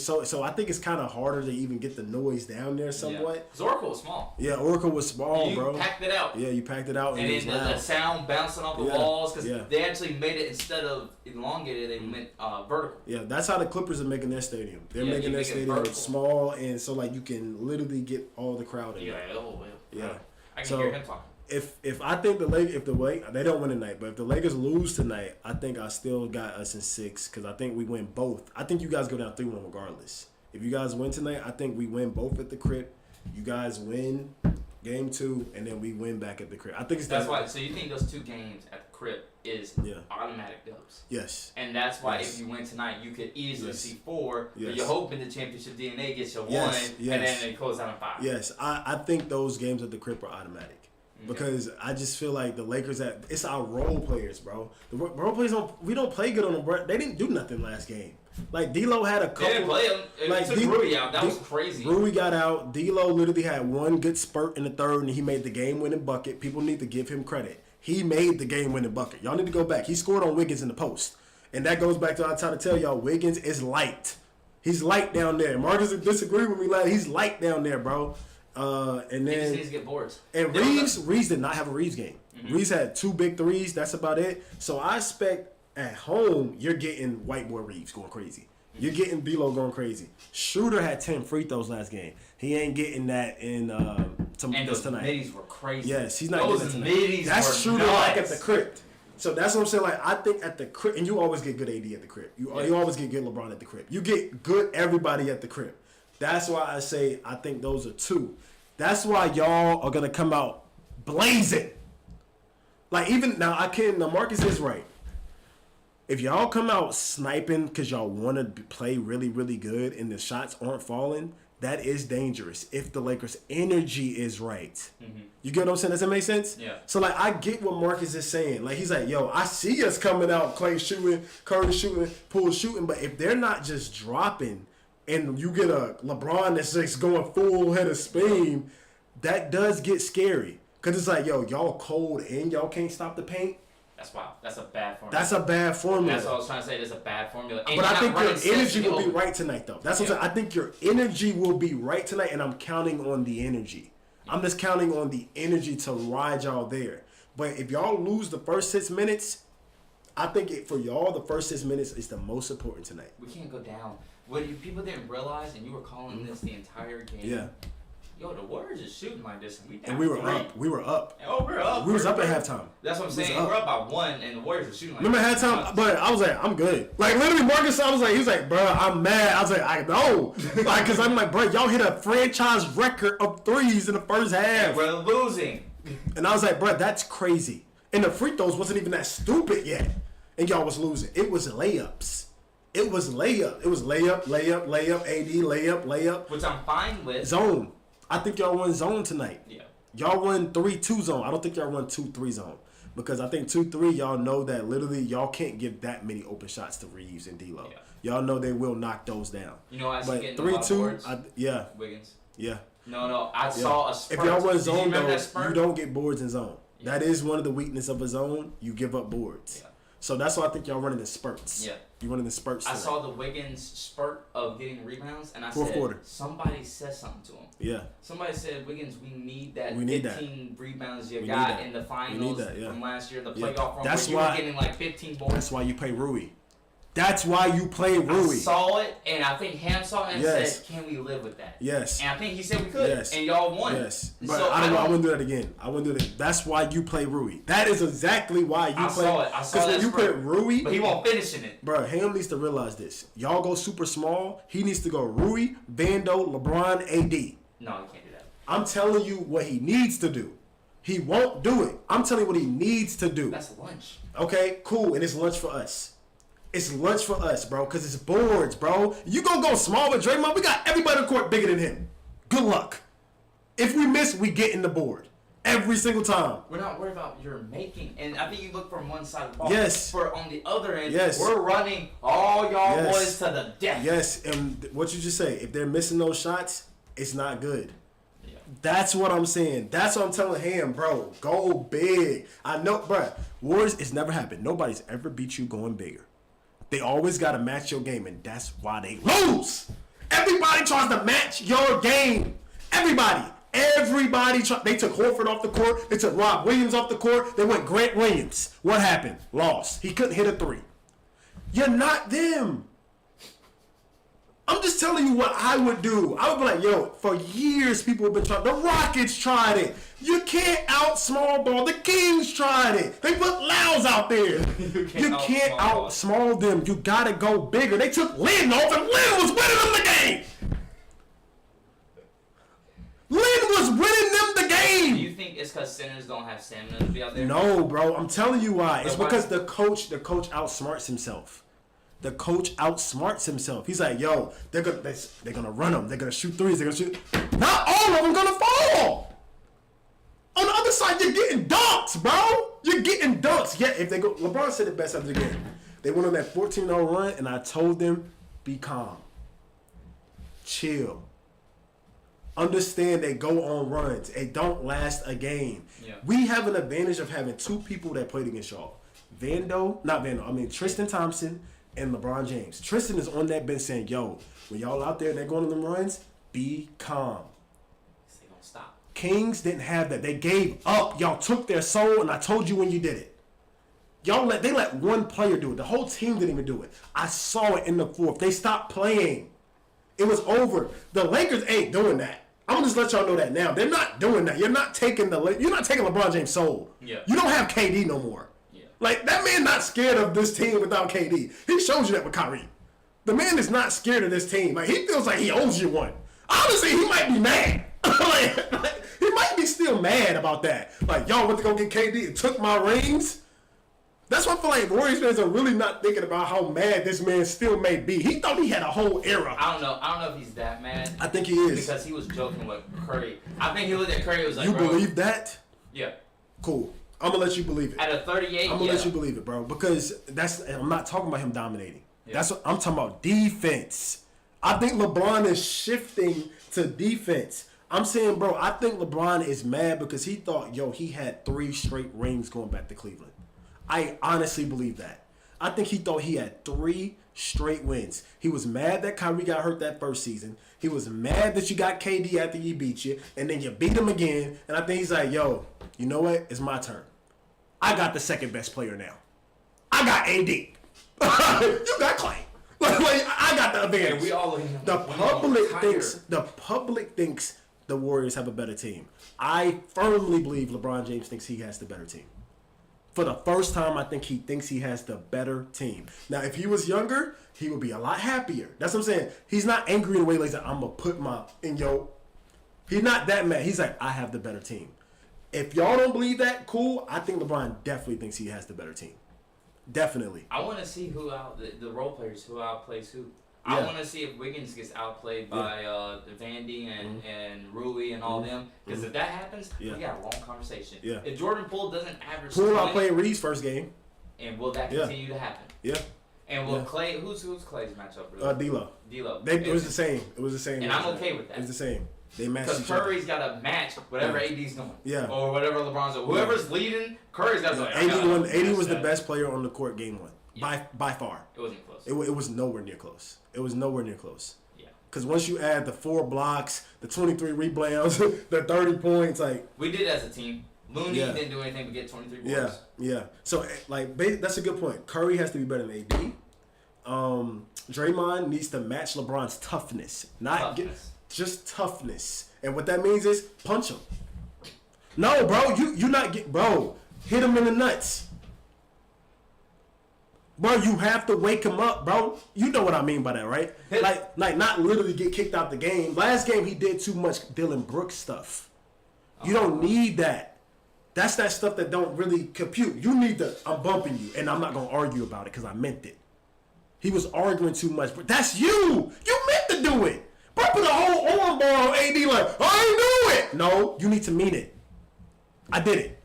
so I think it's kind of harder to even get the noise down there somewhat. Yeah. 'Cause Oracle was small. Yeah, Oracle was small, bro. You packed it out. Yeah, you packed it out. And then the sound bouncing off the walls because they actually made it, instead of elongated, they went vertical. Yeah, that's how the Clippers are making their stadium. They're making their stadium small, and so like you can literally get all the crowd in. Yeah, I can hear him talking. If I think they don't win tonight, but if the Lakers lose tonight, I think I still got us in 6 because I think we win both. I think you guys go down 3-1 regardless. If you guys win tonight, I think we win both at the Crip. You guys win, Game 2, and then we win back at the crib. I think it's That's why. So you think those 2 games at the crib is automatic dubs? Yes. And that's why if you win tonight, you could easily see 4. Yes. But you're hoping the championship DNA gets you 1, Yes. and then they close out on 5. Yes, I think those games at the crib are automatic. Because I just feel like the Lakers it's our role players, bro. The role players we don't play good on them, bro. They didn't do nothing last game. Like D'Lo had a couple. They didn't play him. Like took Rui out. That was crazy. Rui got out. D'Lo literally had one good spurt in the third, and he made the game-winning bucket. People need to give him credit. He made the game-winning bucket. Y'all need to go back. He scored on Wiggins in the post, and that goes back to I try to tell y'all. Wiggins is light. He's light down there. Marcus disagree with me. Like he's light down there, bro. And then he just needs to get boards. And Reeves did not have a Reeves game. Mm-hmm. Reeves had 2 big threes. That's about it. So I expect at home you're getting white boy Reeves going crazy. Mm-hmm. You're getting D'Lo going crazy. Schroeder had 10 free throws last game. He ain't getting that in and those tonight. Middies were crazy. Yes, he's not those getting that tonight. That's Schroeder back at the crib. So that's what I'm saying. Like I think at the crib, and you always get good AD at the crib. You always get good LeBron at the crib. You get good everybody at the crib. That's why I say I think those are 2. That's why y'all are gonna come out blazing. Like even now, Marcus is right. If y'all come out sniping because y'all want to play really, really good and the shots aren't falling, that is dangerous. If the Lakers' energy is right, you get what I'm saying? Does that make sense? Yeah. So like, I get what Marcus is saying. Like he's like, yo, I see us coming out, Clay shooting, Curry shooting, Poole shooting, but if they're not just dropping. And you get a LeBron that's just going full head of steam, that does get scary. Because it's like, yo, y'all cold and y'all can't stop the paint. That's wild. That's a bad formula. That's a bad formula. That's what I was trying to say. That's a bad formula. And but I think your energy will be right tonight, though. That's what I'm saying. I think your energy will be right tonight, and I'm counting on the energy. I'm just counting on the energy to ride y'all there. But if y'all lose the first 6 minutes, I think for y'all, the first 6 minutes is the most important tonight. We can't go down. What people didn't realize, and you were calling this the entire game. Yeah. Yo, the Warriors is shooting like this, and we were up. We were up. Oh, we're up. We was up at halftime. That's what I'm saying. We're up by 1, and the Warriors are shooting like Remember halftime? But I was like, I'm good. Like, literally, Marcus, he was like, bro, I'm mad. I was like, I know. Like, because I'm like, bro, y'all hit a franchise record of threes in the first half. And we're losing. And I was like, bro, that's crazy. And the free throws wasn't even that stupid yet. And y'all was losing. It was layups. It was layup. It was layup, AD, layup. Which I'm fine with. Zone. I think y'all won zone tonight. Yeah. Y'all won 3-2 zone. I don't think y'all won 2-3 zone. Because I think 2-3, y'all know that literally y'all can't give that many open shots to Reeves and D'Lo. Yeah. Y'all know they will knock those down. You know, I see getting 3-2, yeah. Wiggins. Yeah. No, I saw a spurt. If y'all win zone, though, you don't get boards in zone. Yeah. That is one of the weaknesses of a zone. You give up boards. Yeah. So that's why I think y'all running in spurts. Yeah. You running in spurts. I saw the Wiggins spurt of getting rebounds, and I said, quarter. Somebody said something to him. Yeah. Somebody said, Wiggins, we need that 15 rebounds you got in the finals from last year, the playoff run. That's why you were getting like 15 boards. That's why you play Rui. That's why you play Rui. I saw it, and I think Ham saw it and said, can we live with that? Yes. And I think he said we could, and y'all won. Yes. But so I wouldn't do that again. I wouldn't do that. That's why you play Rui. That is exactly why you play. I saw it. Because when you put Rui. But he won't finish in it. Bro, Ham needs to realize this. Y'all go super small. He needs to go Rui, Vando, LeBron, AD. No, he can't do that. I'm telling you what he needs to do. He won't do it. I'm telling you what he needs to do. That's lunch. Okay, cool. And it's lunch for us. It's lunch for us, bro, because it's boards, bro. You gonna go small with Draymond? We got everybody on the court bigger than him. Good luck. If we miss, we get in the board. Every single time. We're not worried about your making. And I think you look from one side of the ball. Yes. For on the other end, yes. We're running all y'all boys to the death. Yes, and what you just say, if they're missing those shots, it's not good. Yeah. That's what I'm saying. That's what I'm telling him, bro. Go big. I know, bro. Wars, it's never happened. Nobody's ever beat you going bigger. They always got to match your game, and that's why they lose. Everybody tries to match your game. Everybody. They took Horford off the court. They took Rob Williams off the court. They went Grant Williams. What happened? Lost. He couldn't hit a 3. You're not them. I'm just telling you what I would do. I would be like, yo, for years people have been trying. The Rockets tried it. You can't out small ball. The Kings tried it. They put Lyles out there. You can't out small them. You gotta go bigger. They took Lynn off, and Lynn was winning them the game. Lynn was winning them the because centers don't have stamina to be out there? No, bro. I'm telling you why. It's Why? because the coach outsmarts himself. The coach outsmarts himself. He's like, yo, they're gonna run them. They're gonna shoot threes. They're gonna shoot. Not all of them gonna fall. On the other side, you're getting dunks, bro. You're getting dunks. Yeah, if they go, LeBron said it best after the game. They went on that 14-0 run, and I told them, be calm, chill. Understand they go on runs. It don't last a game. Yeah. We have an advantage of having two people that played against y'all. Tristan Thompson and LeBron James. Tristan is on that bench saying, yo, when y'all out there and they're going on them runs, be calm. They gonna stop. Kings didn't have that. They gave up. Y'all took their soul, and I told you when you did it. They let one player do it. The whole team didn't even do it. I saw it in the fourth. They stopped playing. It was over. The Lakers ain't doing that. I'm gonna just let y'all know that now. They're not doing that. You're not taking LeBron James' soul. Yeah. You don't have KD no more. Yeah. Like, that man not scared of this team without KD. He showed you that with Kyrie. The man is not scared of this team. Like, he feels like he owes you one. Honestly, he might be mad. He might be still mad about that. Like, y'all went to go get KD and took my rings. That's why I feel like Warriors fans are really not thinking about how mad this man still may be. He thought he had a whole era. I don't know if he's that mad. I think he is. Because he was joking with Curry. I think he looked at Curry and was like, You bro. believe that? Yeah. Cool. I'm going to let you believe it. At a 38, I'm going to let you believe it, bro. Because I'm not talking about him dominating. Yeah. That's what I'm talking about. Defense. I think LeBron is shifting to defense. I'm saying, bro, I think LeBron is mad because he thought, he had 3 straight rings going back to Cleveland. I honestly believe that. I think he thought he had 3 straight wins. He was mad that Kyrie got hurt that first season. He was mad that you got KD after he beat you, and then you beat him again. And I think he's like, you know what? It's my turn. I got the second best player now. I got AD. You got Clay. I got the advantage. And we all the public thinks the Warriors have a better team. I firmly believe LeBron James thinks he has the better team. For the first time, I think he thinks he has the better team. Now, if he was younger, he would be a lot happier. That's what I'm saying. He's not angry in a way like that. I'm going to put He's not that mad. He's like, I have the better team. If y'all don't believe that, cool. I think LeBron definitely thinks he has the better team. Definitely. I want to see the role players who outplays who. Yeah. I want to see if Wiggins gets outplayed by Vandy and Rui and all them. Because if that happens, we got a long conversation. Yeah. If Jordan Poole doesn't average Poole outplayed Reeves first game. And will that continue to happen? Yeah. And will Clay? Who's Clay's matchup? Really? D'Lo. It was the same. And I'm okay with that. It was the same. They matched each other. Because Curry's got to match whatever AD's doing. Yeah. Or whatever LeBron's doing. Whoever's leading, Curry's got to do it. AD was the best player on the court game 1. Yeah. By far. It wasn't close. It was nowhere near close. It was nowhere near close. Yeah. Because once you add the 4 blocks, the 23 rebounds, the 30 points, we did as a team. Looney didn't do anything but get 23 points. Yeah. So that's a good point. Curry has to be better than AD. Draymond needs to match LeBron's toughness, just toughness. And what that means is punch him. No, bro, you not hit him in the nuts. Bro, you have to wake him up, bro. You know what I mean by that, right? Like not literally get kicked out the game. Last game he did too much Dylan Brooks stuff. You don't need that. That's that stuff that don't really compute. You need to, I'm bumping you, and I'm not going to argue about it because I meant it. He was arguing too much, but that's you. You meant to do it. Bro, put a whole arm bar on AD like, I ain't do it. No, you need to mean it. I did it.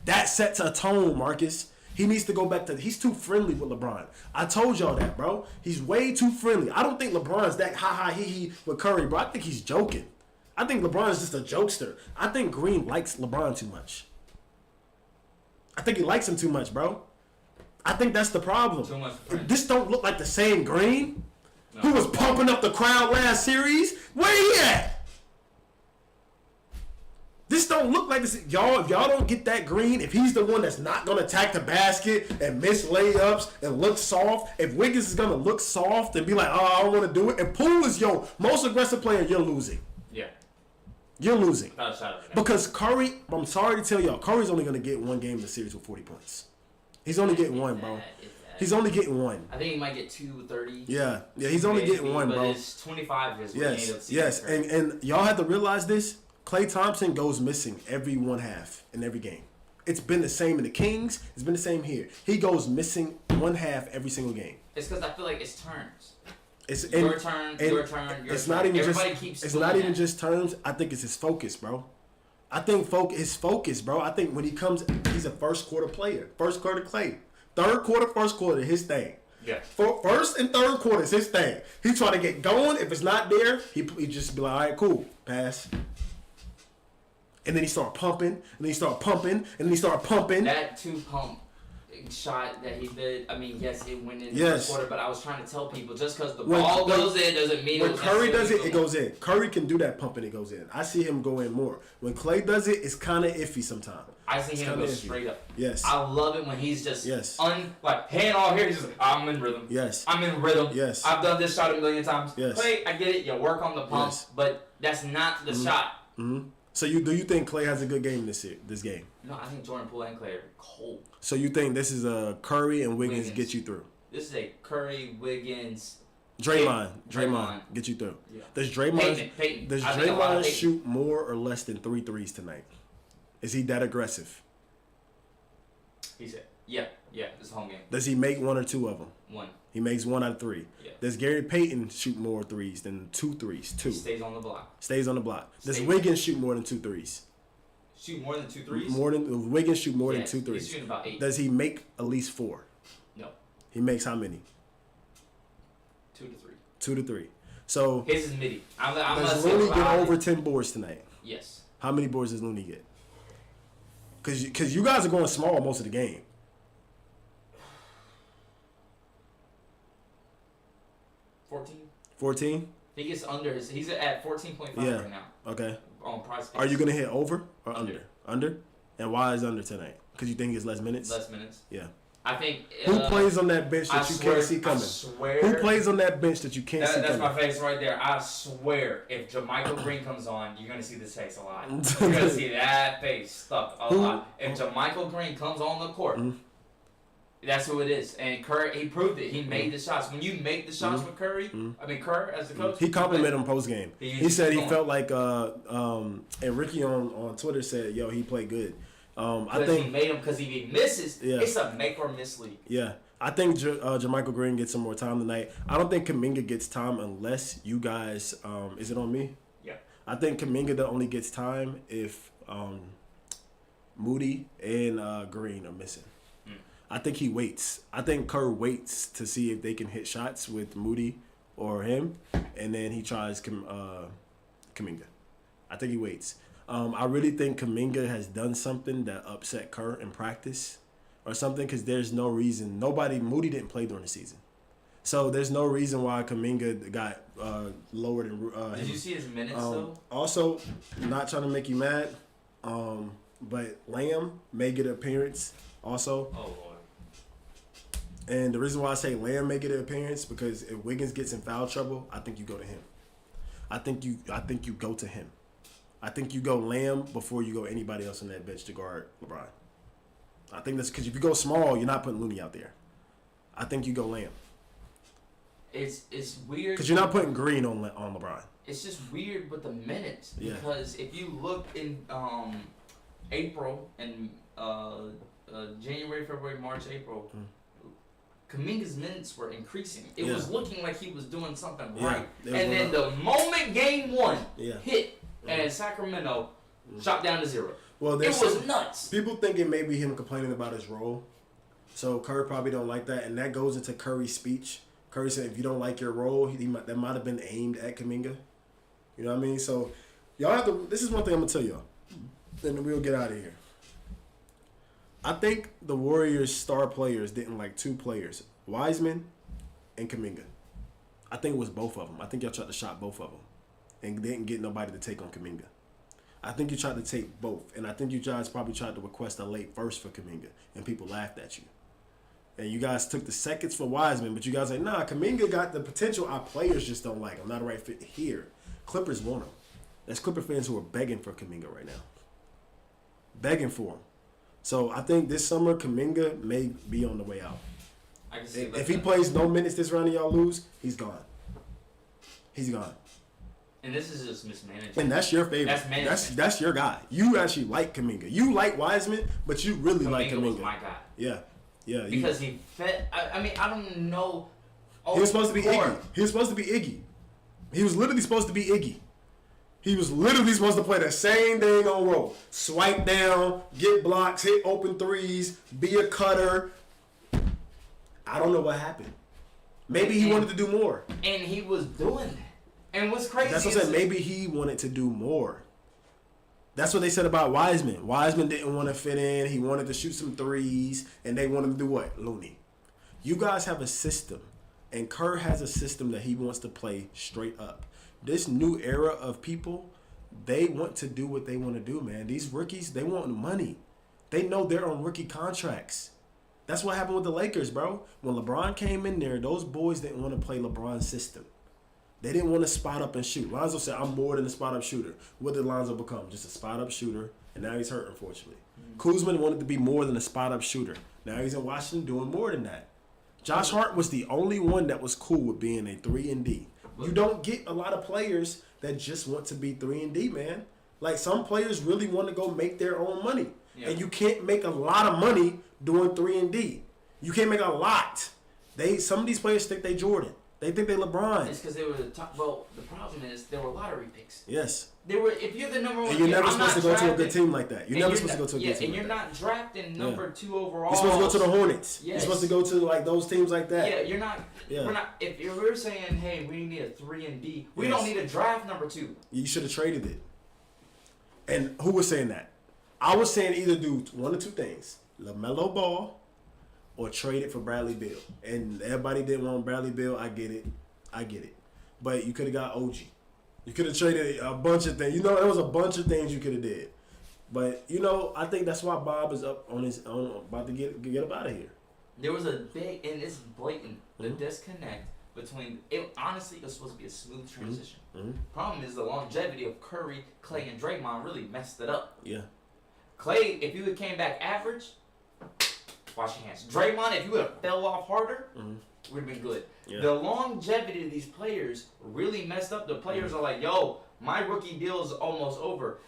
That sets a tone, Marcus. He needs to go back to, he's too friendly with LeBron. I told y'all that, bro. He's way too friendly. I don't think LeBron's that ha-ha he with Curry, bro. I think he's joking. I think LeBron is just a jokester. I think Green likes LeBron too much. I think he likes him too much, bro. I think that's the problem. Too much This don't look like the same Green no. who was pumping up the crowd last series. Where he at? This don't look like this. Y'all, if y'all don't get that Green, if he's the one that's not going to attack the basket and miss layups and look soft, if Wiggins is going to look soft and be like, I don't want to do it, and Poole is your most aggressive player, you're losing. Yeah. You're losing. Outside Because Curry, I'm sorry to tell y'all, Curry's only going to get one game in the series with 40 points. He's only getting one, bro. He's only getting one. I think he might get 230. Yeah, he's only getting one, bro. But it's 25 is yes. And y'all have to realize this. Klay Thompson goes missing every one half in every game. It's been the same in the Kings. It's been the same here. He goes missing one half every single game. It's because I feel like it's turns. It's Your turn. It's not even Everybody just. keeps It's doing not even that. just terms. I think it's his focus, bro. I think his focus, bro. I think when he comes, he's a first quarter player. First quarter Klay. Third quarter, first quarter, his thing. Yeah. First and third quarter is his thing. He trying to get going. If it's not there, he just be like, all right, cool, pass. And then he start pumping, and then he start pumping, and then he start pumping. That 2-pump shot that he did, I mean, yes, it went in the Yes. first quarter, but I was trying to tell people just because the When- ball when- goes in doesn't mean When it Curry does it, necessarily it goes in. Curry can do that pump and it goes in. I see him go in more. When Klay does it, it's kind of iffy sometimes. I see him kinda go iffy. straight up. Yes. I love it when he's just Yes. like hand all here. He's just like, I'm in rhythm. Yes. I'm in rhythm. Yes. I've done this shot a million times. Yes. Klay, I get it. You work on the pump, Yes. but that's not the shot. Mm-hmm. So do you think Klay has a good game this game? No, I think Jordan Poole and Klay are cold. So you think this is a Curry and Wiggins Wiggins. get you through? This is a Curry, Wiggins, Draymond get you through. Yeah. Does Draymond Peyton. does I think a lot of Draymond Peyton. shoot more or less than 3 threes tonight? Is he that aggressive? He said, yeah, this home game. Does he make 1 or 2 of them? 1. He makes 1 out of 3. Yeah. Does Gary Payton shoot more threes than 2 threes? 2. He stays on the block. Stays on the block. Does Stays. Wiggins shoot more than 2 threes? Shoot more than 2 threes? Wiggins shoot more Yes, than 2 He's threes. shooting about 8. Does he make at least 4? No, He makes how many? 2 to 3. 2 to 3. So His is midi. I'm does not saying Looney get Rodney. over 10 boards tonight? Yes. How many boards does Looney get? Because you guys are going small most of the game. 14. 14? He gets under his. He's at 14.5 Yeah. right now Okay. on price. Are you going to hit over or Under. under? Under? And why is under tonight? Because you think he gets less minutes? less minutes? Yeah. I think. Who plays on that bench I that you swear, can't see I coming? swear. Who plays on that bench that you can't see That's coming? my face right there. I swear, if Jermichael Green comes on, you're gonna see this face a lot. You're gonna see that face stuck a Who- lot. If Jermichael Green comes on the court, that's who it is. And Curry, he proved it. He made the shots. When you make the shots with Curry, I mean Kerr as the coach, He complimented him post game. He said he felt like and Ricky on Twitter said, "Yo, he played good." I Because he think made him. Because if he misses, Yeah. it's a make or miss league. yeah, I think Jermichael Green gets some more time tonight. I don't think Kuminga gets time unless you guys. Is it on me? Yeah. I think Kuminga only gets time if Moody and Green are missing. I think he waits. I think Kerr waits to see if they can hit shots with Moody or him, and then he tries Kuminga. I think he waits. I really think Kuminga has done something that upset Kerr in practice or something because there's no reason. Moody didn't play during the season. So there's no reason why Kuminga got lowered. Did you see his minutes though? Also, not trying to make you mad, but Lamb may get an appearance also. Oh Lord. And the reason why I say Lamb may get an appearance because if Wiggins gets in foul trouble, I think you go to him. I think you go to him. I think you go Lamb before you go anybody else on that bench to guard LeBron. I think that's because if you go small, you're not putting Looney out there. I think you go Lamb It's weird because you're not putting Green on LeBron. It's just weird with the minutes Yeah. because if you look in April and January, February, March, April, Kuminga's minutes were increasing. It Yeah. was looking like he was doing something Yeah, right. they was And then the moment game 1 Yeah. hit and Sacramento shot down to 0. Well, It there's was nuts. people think it may be him complaining about his role. So Curry probably don't like that, and that goes into Curry's speech. Curry said, "If you don't like your role, that might have been aimed at Kuminga." You know what I mean? So y'all have to. This is one thing I'm gonna tell y'all. Then we'll get out of here. I think the Warriors' star players didn't like 2 players, Wiseman and Kuminga. I think it was both of them. I think y'all tried to shot both of them, and didn't get nobody to take on Kuminga. I think you tried to take both, and I think you guys probably tried to request a late first for Kuminga, and people laughed at you. And you guys took the seconds for Wiseman, but you guys like, nah, Kuminga got the potential. Our players just don't like him. Not a right fit here. Clippers want him. There's Clipper fans who are begging for Kuminga right now. Begging for him. So I think this summer Kuminga may be on the way out. I can see If he plays no minutes this round and y'all lose, he's gone. He's gone. And this is just mismanagement. And that's your favorite. That's management. That's your guy. You actually like Kuminga. You like Wiseman, but you really like Kuminga. Was my guy. Yeah. Yeah. Because he fed. I mean, I don't know. He was supposed to be Iggy. He was supposed to be Iggy. He was literally supposed to be Iggy. He was literally supposed to play the same thing on roll. Swipe down, get blocks, hit open threes, be a cutter. I don't know what happened. Maybe he wanted to do more. And he was doing that. And what's crazy That's what I said. Maybe he wanted to do more. That's what they said about Wiseman. Wiseman didn't want to fit in. He wanted to shoot some threes. And they wanted to do what? Looney. You guys have a system. And Kerr has a system that he wants to play straight up. This new era of people, they want to do what they want to do, man. These rookies, they want money. They know they're on rookie contracts. That's what happened with the Lakers, bro. When LeBron came in there, those boys didn't want to play LeBron's system. They didn't want to spot up and shoot. Lonzo said, I'm more than a spot up shooter. What did Lonzo become? Just a spot up shooter, and now he's hurt, unfortunately. Kuzma wanted to be more than a spot up shooter. Now he's in Washington doing more than that. Josh Hart was the only one that was cool with being a 3-and-D. You don't get a lot of players that just want to be 3-and-D, man. Like, some players really want to go make their own money. Yeah. And you can't make a lot of money doing 3-and-D. You can't make a lot. Some of these players think they Jordan. They think they LeBron. It's because they were the top. Well, the problem is there were lottery picks. Yes. They were. If you're the number one, and you're never supposed to go to a good team like that. You're never supposed to go to a good team. And you're not drafting number 2 overall. You're supposed to go to the Hornets. Yes. You're supposed to go to like those teams like that. Yeah, you're not. Yeah. We're not. If we're saying, hey, we need a 3-and-D, we don't need a draft number 2. You should have traded it. And who was saying that? I was saying either do one or two things: LaMelo Ball, or trade it for Bradley Beal. And everybody didn't want Bradley Beal. I get it. But you could have got OG. You could have traded a bunch of things. You know, there was a bunch of things you could have did. But, you know, I think that's why Bob is up on his own, about to get up out of here. There was a big, and it's blatant, the disconnect between, honestly, it was supposed to be a smooth transition. Mm-hmm. Problem is the longevity of Curry, Clay, and Draymond really messed it up. Yeah. Clay, if he would have came back average, wash your hands. Draymond, if you would have fell off harder, would have been good. Yeah. The longevity of these players really messed up. The players are like, yo, my rookie deal is almost over.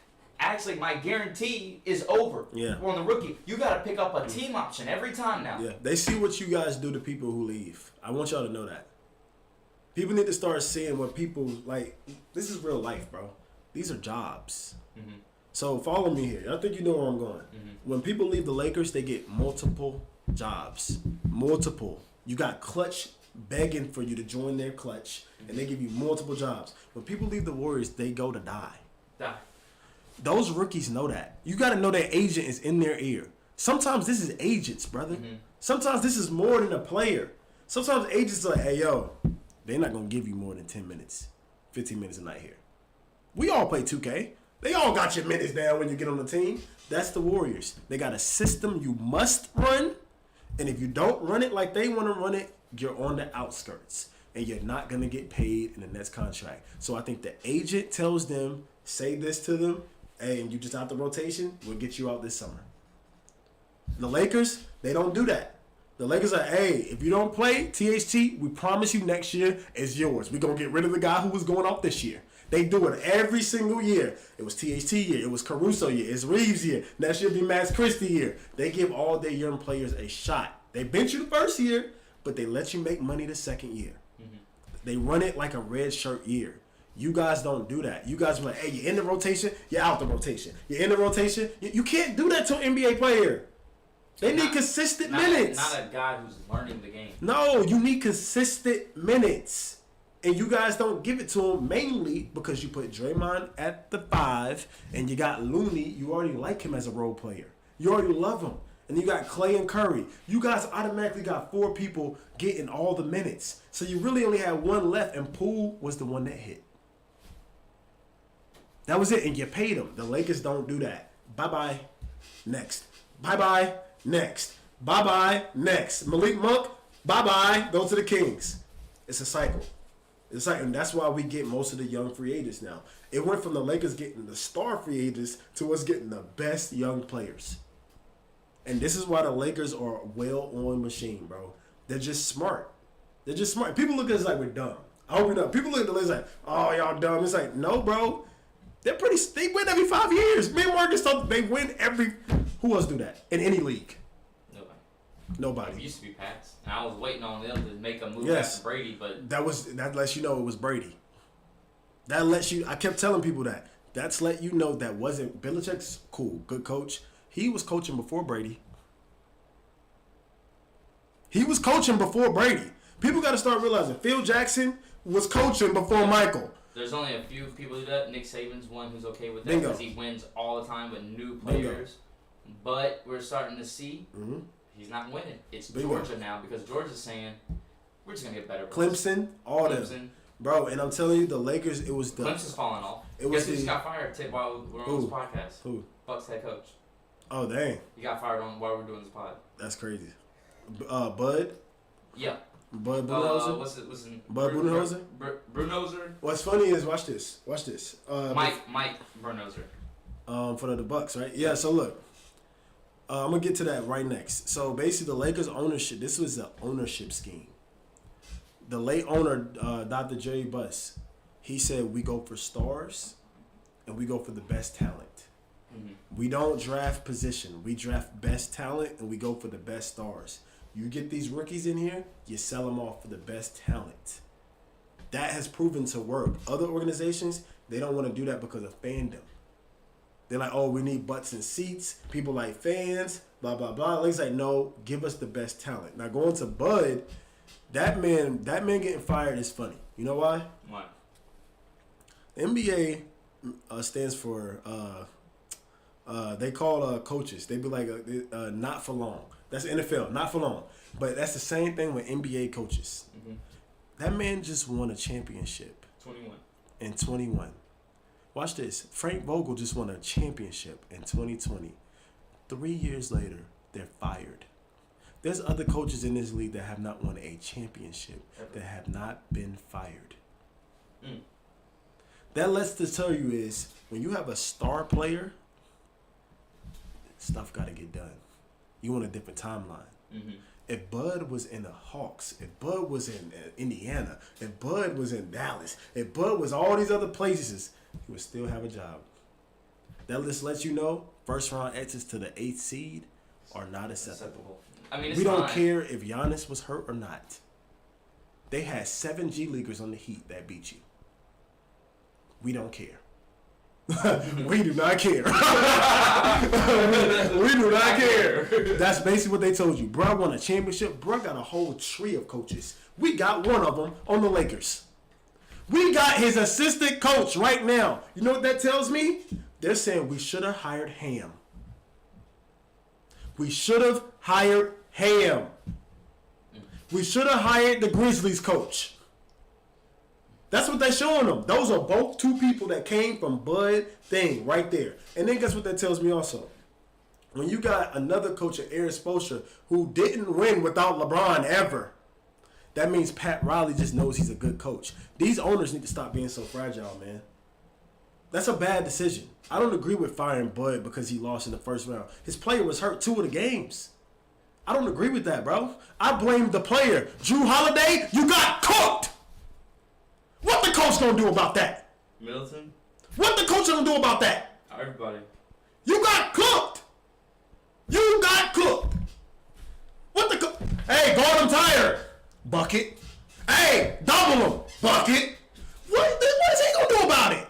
Actually, my guarantee is over. Yeah. On the rookie, you got to pick up a team option every time now. Yeah. They see what you guys do to people who leave. I want y'all to know that. People need to start seeing what people, like, this is real life, bro. These are jobs. Mm-hmm. So follow me here. I think you know where I'm going. Mm-hmm. When people leave the Lakers, they get multiple jobs. Multiple. You got Clutch begging for you to join their Clutch, and they give you multiple jobs. When people leave the Warriors, they go to die. Those rookies know that. You got to know their agent is in their ear. Sometimes this is agents, brother. Mm-hmm. Sometimes this is more than a player. Sometimes agents are like, hey, yo, they're not going to give you more than 10 minutes, 15 minutes a night here. We all play 2K. They all got your minutes down when you get on the team. That's the Warriors. They got a system you must run, and if you don't run it like they want to run it, you're on the outskirts, and you're not going to get paid in the next contract. So I think the agent tells them, say this to them, hey, and you just out the rotation, we'll get you out this summer. The Lakers, they don't do that. The Lakers are, hey, if you don't play, THT, we promise you next year is yours. We're going to get rid of the guy who was going off this year. They do it every single year. It was THT year. It was Caruso year. It's Reeves year. Next year will be Max Christie year. They give all their young players a shot. They bench you the first year, but they let you make money the second year. Mm-hmm. They run it like a red shirt year. You guys don't do that. You guys are like, hey, you're in the rotation, you're out the rotation. You're in the rotation. You can't do that to an NBA player. They need consistent minutes. Not a guy who's learning the game. No, you need consistent minutes. And you guys don't give it to him mainly because you put Draymond at the 5 and you got Looney. You already like him as a role player. You already love him. And you got Clay and Curry. You guys automatically got 4 people getting all the minutes. So you really only had one left, and Poole was the one that hit. That was it, and you paid him. The Lakers don't do that. Bye-bye. Next. Bye-bye. Next. Bye-bye. Next. Malik Monk. Bye-bye. Go to the Kings. It's a cycle. It's like, and that's why we get most of the young free agents now. It went from the Lakers getting the star free agents to us getting the best young players. And this is why the Lakers are a well-oiled machine, bro. They're just smart. They're just smart. People look at us like we're dumb. I hope you know. People look at the list like, oh, y'all dumb. It's like, no, bro. They win every 5 years. Me and Marcus thought they win every. Who else do that in any league? It Nobody. used to be Pats, and I was waiting on them to make a move Yes. after Brady, but That lets you know it was Brady. That lets you. I kept telling people that. That's let you know that wasn't Belichick's cool, good coach. He was coaching before Brady. He was coaching before Brady. People got to start realizing Phil Jackson was coaching before Michael. there's only a few people who do that. Nick Saban's one who's okay with that Bingo. because he wins all the time with new players. But we're starting to see he's not winning. It's Bingo. Georgia now because Georgia's saying we're just gonna get better. Clemson, all them. Clemson. Bro, and I'm telling you, the Lakers, it was the. Clemson's falling off. It was Guess who just the. got fired while we're on this podcast? Who? Bucks head coach. Oh, dang. He got fired while we're doing this pod. That's crazy. Bud? Yeah. Bud Budenholzer? What's his Bud Budenholzer? Brunoser? What's funny is, watch this. Mike Brunoser. For the Bucks, right? Yeah, so look. I'm going to get to that right next. So basically, the Lakers ownership, this was an ownership scheme. The late owner, Dr. Jerry Buss, he said we go for stars and we go for the best talent. We don't draft position. We draft best talent and we go for the best stars. You get these rookies in here, you sell them off for the best talent. That has proven to work. Other organizations, they don't want to do that because of fandom. They're like, oh, we need butts and seats. People like fans, blah, blah, blah. It's like, no, give us the best talent. Now, going to Bud, that man getting fired is funny. You know why? Why? The NBA stands for, they call coaches. They be like, not for long. That's the NFL, not for long. But that's the same thing with NBA coaches. That man just won a championship. 21. In 21. Watch this. Frank Vogel just won a championship in 2020. 3 years later, they're fired. There's other coaches in this league that have not won a championship that have not been fired. That lets to tell you is when you have a star player, stuff got to get done. You want a different timeline. If Bud was in the Hawks, if Bud was in Indiana, if Bud was in Dallas, if Bud was all these other places, he would still have a job. That just lets you know first round exits to the 8th seed are not acceptable. I mean, we don't care if Giannis was hurt or not. They had 7 G Leaguers on the Heat that beat you. We don't care. We do not care. We do not care. That's basically what they told you. Bro won a championship. Bro got a whole tree of coaches. We got one of them on the Lakers. We got his assistant coach right now. You know what that tells me? They're saying we should have hired Ham. We should have hired Ham. We should have hired the Grizzlies coach. That's what they're showing them. Those are both 2 people that came from Bud thing right there. And then guess what that tells me also? When you got another coach, Aaron Spoelstra, who didn't win without LeBron ever, that means Pat Riley just knows he's a good coach. These owners need to stop being so fragile, man. That's a bad decision. I don't agree with firing Bud because he lost in the first round. His player was hurt 2 of the games. I don't agree with that, bro. I blame the player. Drew Holiday, you got cooked. What the coach gonna do about that? Middleton? What the coach gonna do about that? Everybody. You got cooked. You got cooked. What the Hey, guard him tired. Bucket. Hey, double him. Bucket. What is he gonna do about it?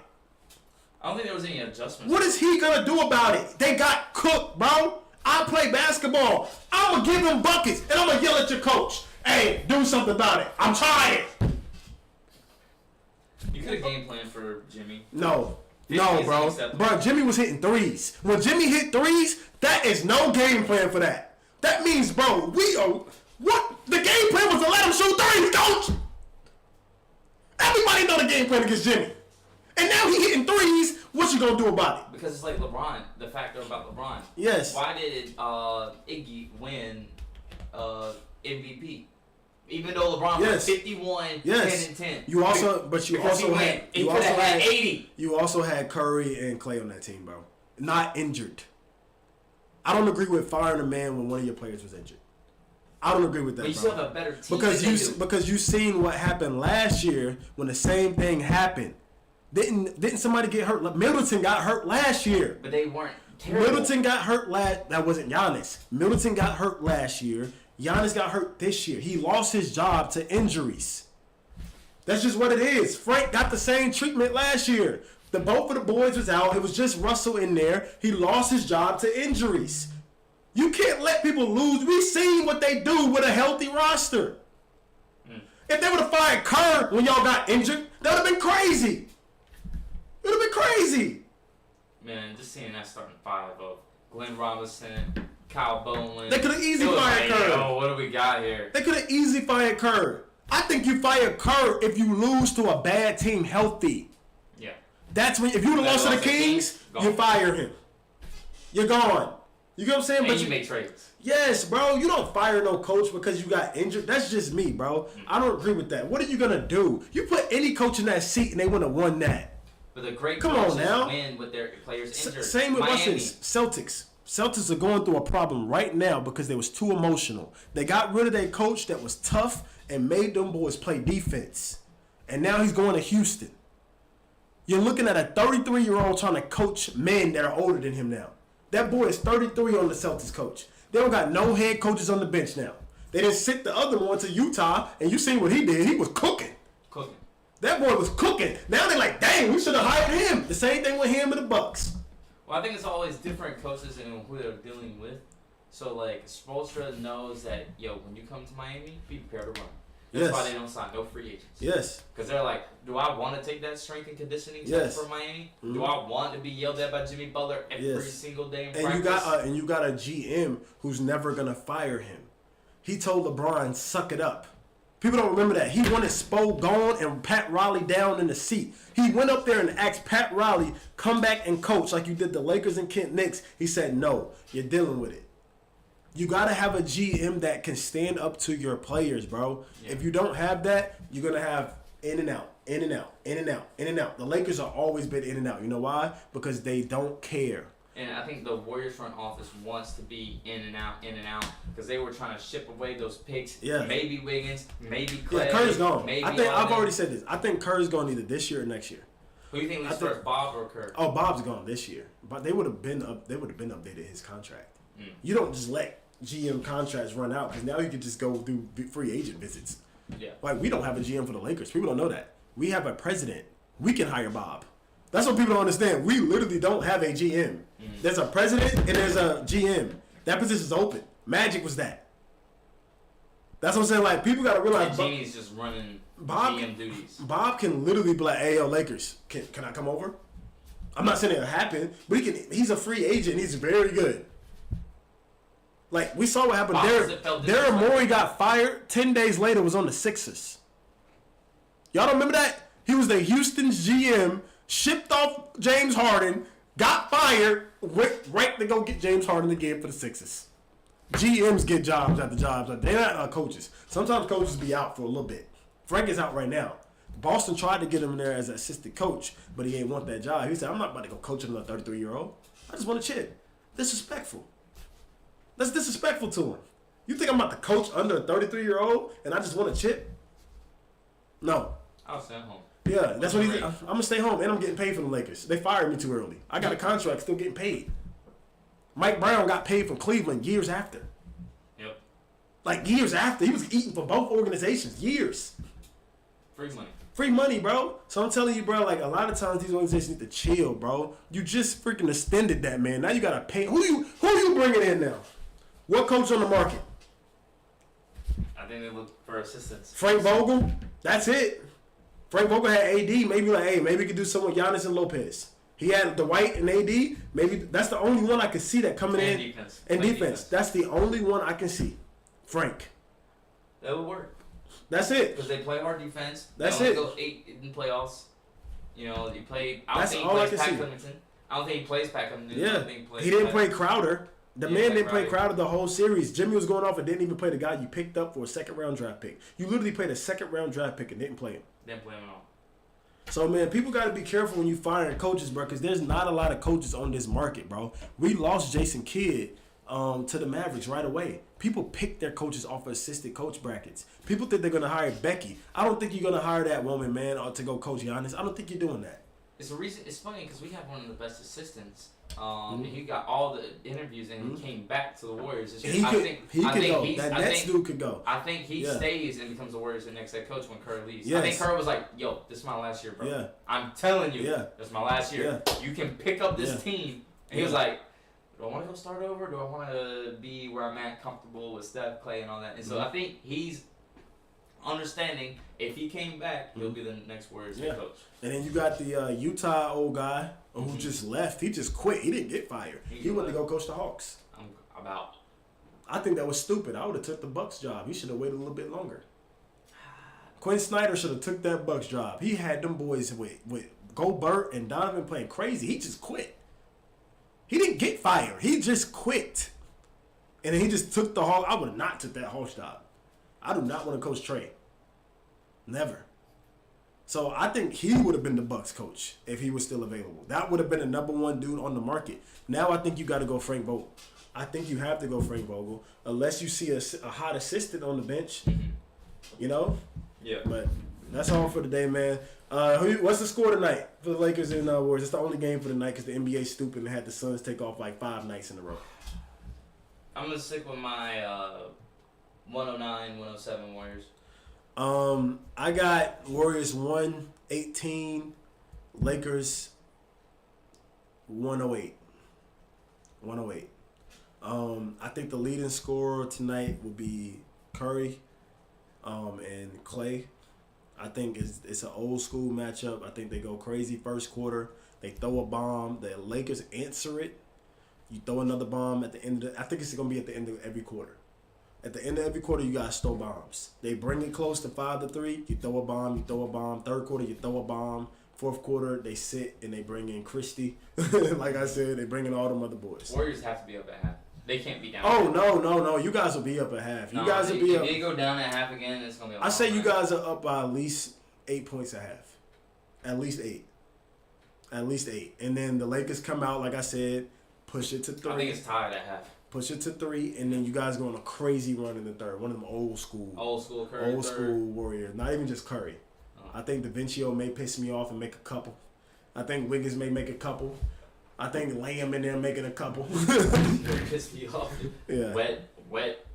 I don't think there was any adjustments. What is he gonna do about it? They got cooked, bro. I play basketball. I'm gonna give him buckets, and I'm gonna yell at your coach. Hey, do something about it. I'm tired. You could have game planned for Jimmy. No, It's bro. unacceptable. Bro, Jimmy was hitting threes. When Jimmy hit threes, that is no game plan for that. That means, bro, what? The game plan was to let him shoot threes, coach. Everybody know the game plan against Jimmy. And now he hitting threes. What you gonna do about it? Because it's like LeBron, the factor about LeBron. Yes. Why did Iggy win MVP? Even though LeBron was 51, 10 and 10. You also had 80. You also had Curry and Clay on that team, bro. Not injured. I don't agree with firing a man when one of your players was injured. I don't agree with that, But you bro. still have a better team Because you seen what happened last year when the same thing happened. Didn't somebody get hurt? Middleton got hurt last year. But they weren't terrible. Middleton got hurt last. That wasn't Giannis. Middleton got hurt last year. Giannis got hurt this year. He lost his job to injuries. That's just what it is. Frank got the same treatment last year. Both of the boys was out. It was just Russell in there. He lost his job to injuries. You can't let people lose. We seen what they do with a healthy roster. If they would have fired Kerr when y'all got injured, that would have been crazy. It would have been crazy. Man, just seeing that starting five of Glenn Robinson, Kyle Bowman. They could have easily fired Kerr. Oh, what do we got here? They could have easily fired Kerr. I think you fire Kerr if you lose to a bad team healthy. Yeah. That's when, if you would have lost to the Kings, you fire him. You're gone. You get what I'm saying? And but you make trades. Yes, bro. You don't fire no coach because you got injured. That's just me, bro. I don't agree with that. What are you going to do? You put any coach in that seat and they would have won that. But the great Come on coaches now. win with their players injured. Same with Miami. Celtics. Celtics are going through a problem right now because they was too emotional. They got rid of their coach that was tough and made them boys play defense. And now he's going to Houston. You're looking at a 33-year-old trying to coach men that are older than him now. That boy is 33 on the Celtics coach. They don't got no head coaches on the bench now. They didn't sit the other one to Utah, and you seen what he did. He was cooking. That boy was cooking. Now they're like, dang, we should have hired him. The same thing with him and the Bucks. Well, I think it's always different coaches and who they're dealing with. So, like, Spoelstra knows that, when you come to Miami, be prepared to run. That's why they don't sign no free agents. Yes. Because they're like, do I want to take that strength and conditioning test for Miami? Mm-hmm. Do I want to be yelled at by Jimmy Butler every single day in practice? You got a GM who's never going to fire him. He told LeBron, suck it up. People don't remember that. He wanted Spo gone and Pat Riley down in the seat. He went up there and asked Pat Riley, come back and coach like you did the Lakers and Kent Knicks. He said, no, you're dealing with it. You got to have a GM that can stand up to your players, bro. Yeah. If you don't have that, you're going to have in and out, in and out, in and out, in and out. The Lakers have always been in and out. You know why? Because they don't care. And I think the Warriors front office wants to be in and out, because they were trying to ship away those picks. Yeah. Maybe Wiggins, maybe Clay. Yeah, Kerr's gone. Maybe I've already said this. I think Kerr's gone either this year or next year. Who do you think leads first, Bob or Kerr? Oh, Bob's gone this year. But they would have been updated his contract. You don't just let GM contracts run out because now you can just go do free agent visits. Yeah. Like, we don't have a GM for the Lakers. People don't know that. We have a president. We can hire Bob. That's what people don't understand. We literally don't have a GM. There's a president and there's a GM. That position's open. Magic was that. That's what I'm saying. Like, people got to realize. Genie's just running GM duties. Bob can literally be like, hey, yo, Lakers, can I come over? I'm not saying it'll happen, but he's a free agent. He's very good. Like, we saw what happened. Daryl Morey got fired. 10 days later was on the Sixers. Y'all don't remember that? He was the Houston's GM, shipped off James Harden, got fired, went right to go get James Harden again for the Sixers. GMs get jobs after jobs. They're not coaches. Sometimes coaches be out for a little bit. Frank is out right now. Boston tried to get him in there as an assistant coach, but he ain't want that job. He said, I'm not about to go coach another 33-year-old. I just want to chip. Disrespectful. That's disrespectful to him. You think I'm about to coach under a 33-year-old and I just want to chip? No. I'll stay home. Yeah, that's what I'm going to stay home and I'm getting paid for the Lakers. They fired me too early. I got a contract, still getting paid. Mike Brown got paid from Cleveland years after. Yep. Like, years after. He was eating for both organizations. Years. Free money. Free money, bro. So I'm telling you, bro, like, a lot of times these organizations need to chill, bro. You just freaking extended that, man. Now you got to pay. Who you bringing in now? What coach on the market? I think they look for assistants. Frank Vogel? That's it. Frank Vogel had AD. Maybe like, hey, maybe we could do something with Giannis and Lopez. He had Dwight and AD. Maybe that's the only one I can see that coming in. Defense. And defense. That's the only one I can see. Frank. That would work. That's it. Because they play hard defense. That's they it. Go 8 in playoffs. You know, you play. That's all I can see. I don't think he plays Pat Covington. Yeah. He didn't play Crowder. The man didn't play Crowder the whole series. Jimmy was going off and didn't even play the guy you picked up for a second-round draft pick. You literally played a second-round draft pick and didn't play him. Didn't play him at all. So, man, people got to be careful when you firing coaches, bro, because there's not a lot of coaches on this market, bro. We lost Jason Kidd to the Mavericks right away. People pick their coaches off of assistant coach brackets. People think they're gonna hire Becky. I don't think you're gonna hire that woman, man, or to go coach Giannis. I don't think you're doing that. It's a reason. It's funny because we have one of the best assistants. And he got all the interviews and he came back to the Warriors. This year. He I could think go. That Nets dude could go. I think he Yeah. stays and becomes the Warriors' next head coach when Kerr leaves. Yes. I think Kerr was like, "Yo, this is my last year, bro. Yeah. I'm telling you, Yeah. this is my last year. You can pick up this Yeah. team." And he was like, "Do I want to go start over? Do I want to be where I'm at, comfortable with Steph, Clay, and all that?" And so I think he's understanding if he came back, he'll be the next Warriors head coach. And then you got the Utah old guy who just left. He just quit. He didn't get fired. He went to go coach the Hawks. I'm about. I think that was stupid. I would have took the Bucks job. He should have waited a little bit longer. Quinn Snyder should have took that Bucks job. He had them boys with Gobert and Donovan playing crazy. He just quit. He didn't get fired. He just quit. And then he just took the Hawks. I would have not took that Hawks job. I do not want to coach Trey. Never. So I think he would have been the Bucks coach if he was still available. That would have been the number one dude on the market. Now I think you got to go Frank Vogel. I think you have to go Frank Vogel unless you see a hot assistant on the bench. You know? Yeah. But that's all for today, man. What's the score tonight for the Lakers and Warriors? It's the only game for the night because the NBA's stupid and had the Suns take off like 5 nights in a row. I'm going to stick with my 109-107 Warriors. I got Warriors 118, Lakers 108. 108. I think the leading scorer tonight will be Curry and Clay. I think it's an old school matchup. I think they go crazy first quarter. They throw a bomb. The Lakers answer it. You throw another bomb at the end of I think it's going to be at the end of every quarter. At the end of every quarter, you got to throw bombs. They bring it close to 5-3. You throw a bomb. You throw a bomb. Third quarter, you throw a bomb. Fourth quarter, they sit and they bring in Christie. Like I said, they bring in all them other boys. Warriors have to be up at half. They can't be down. Oh, no. You guys will be up at half. You guys will be up. If they go down at half again, it's going to be a I say you night. guys are up by at least 8 points at half. At least 8. At least 8. And then the Lakers come out, like I said, push it to 3. I think it's tied at half. Push it to 3, and then you guys go on a crazy run in the third. One of them old school Curry. Old school Warriors. Not even just Curry. I think DaVincio may piss me off and make a couple. I think Wiggins may make a couple. I think Lamb in there making a couple. Piss me off. Yeah. Wet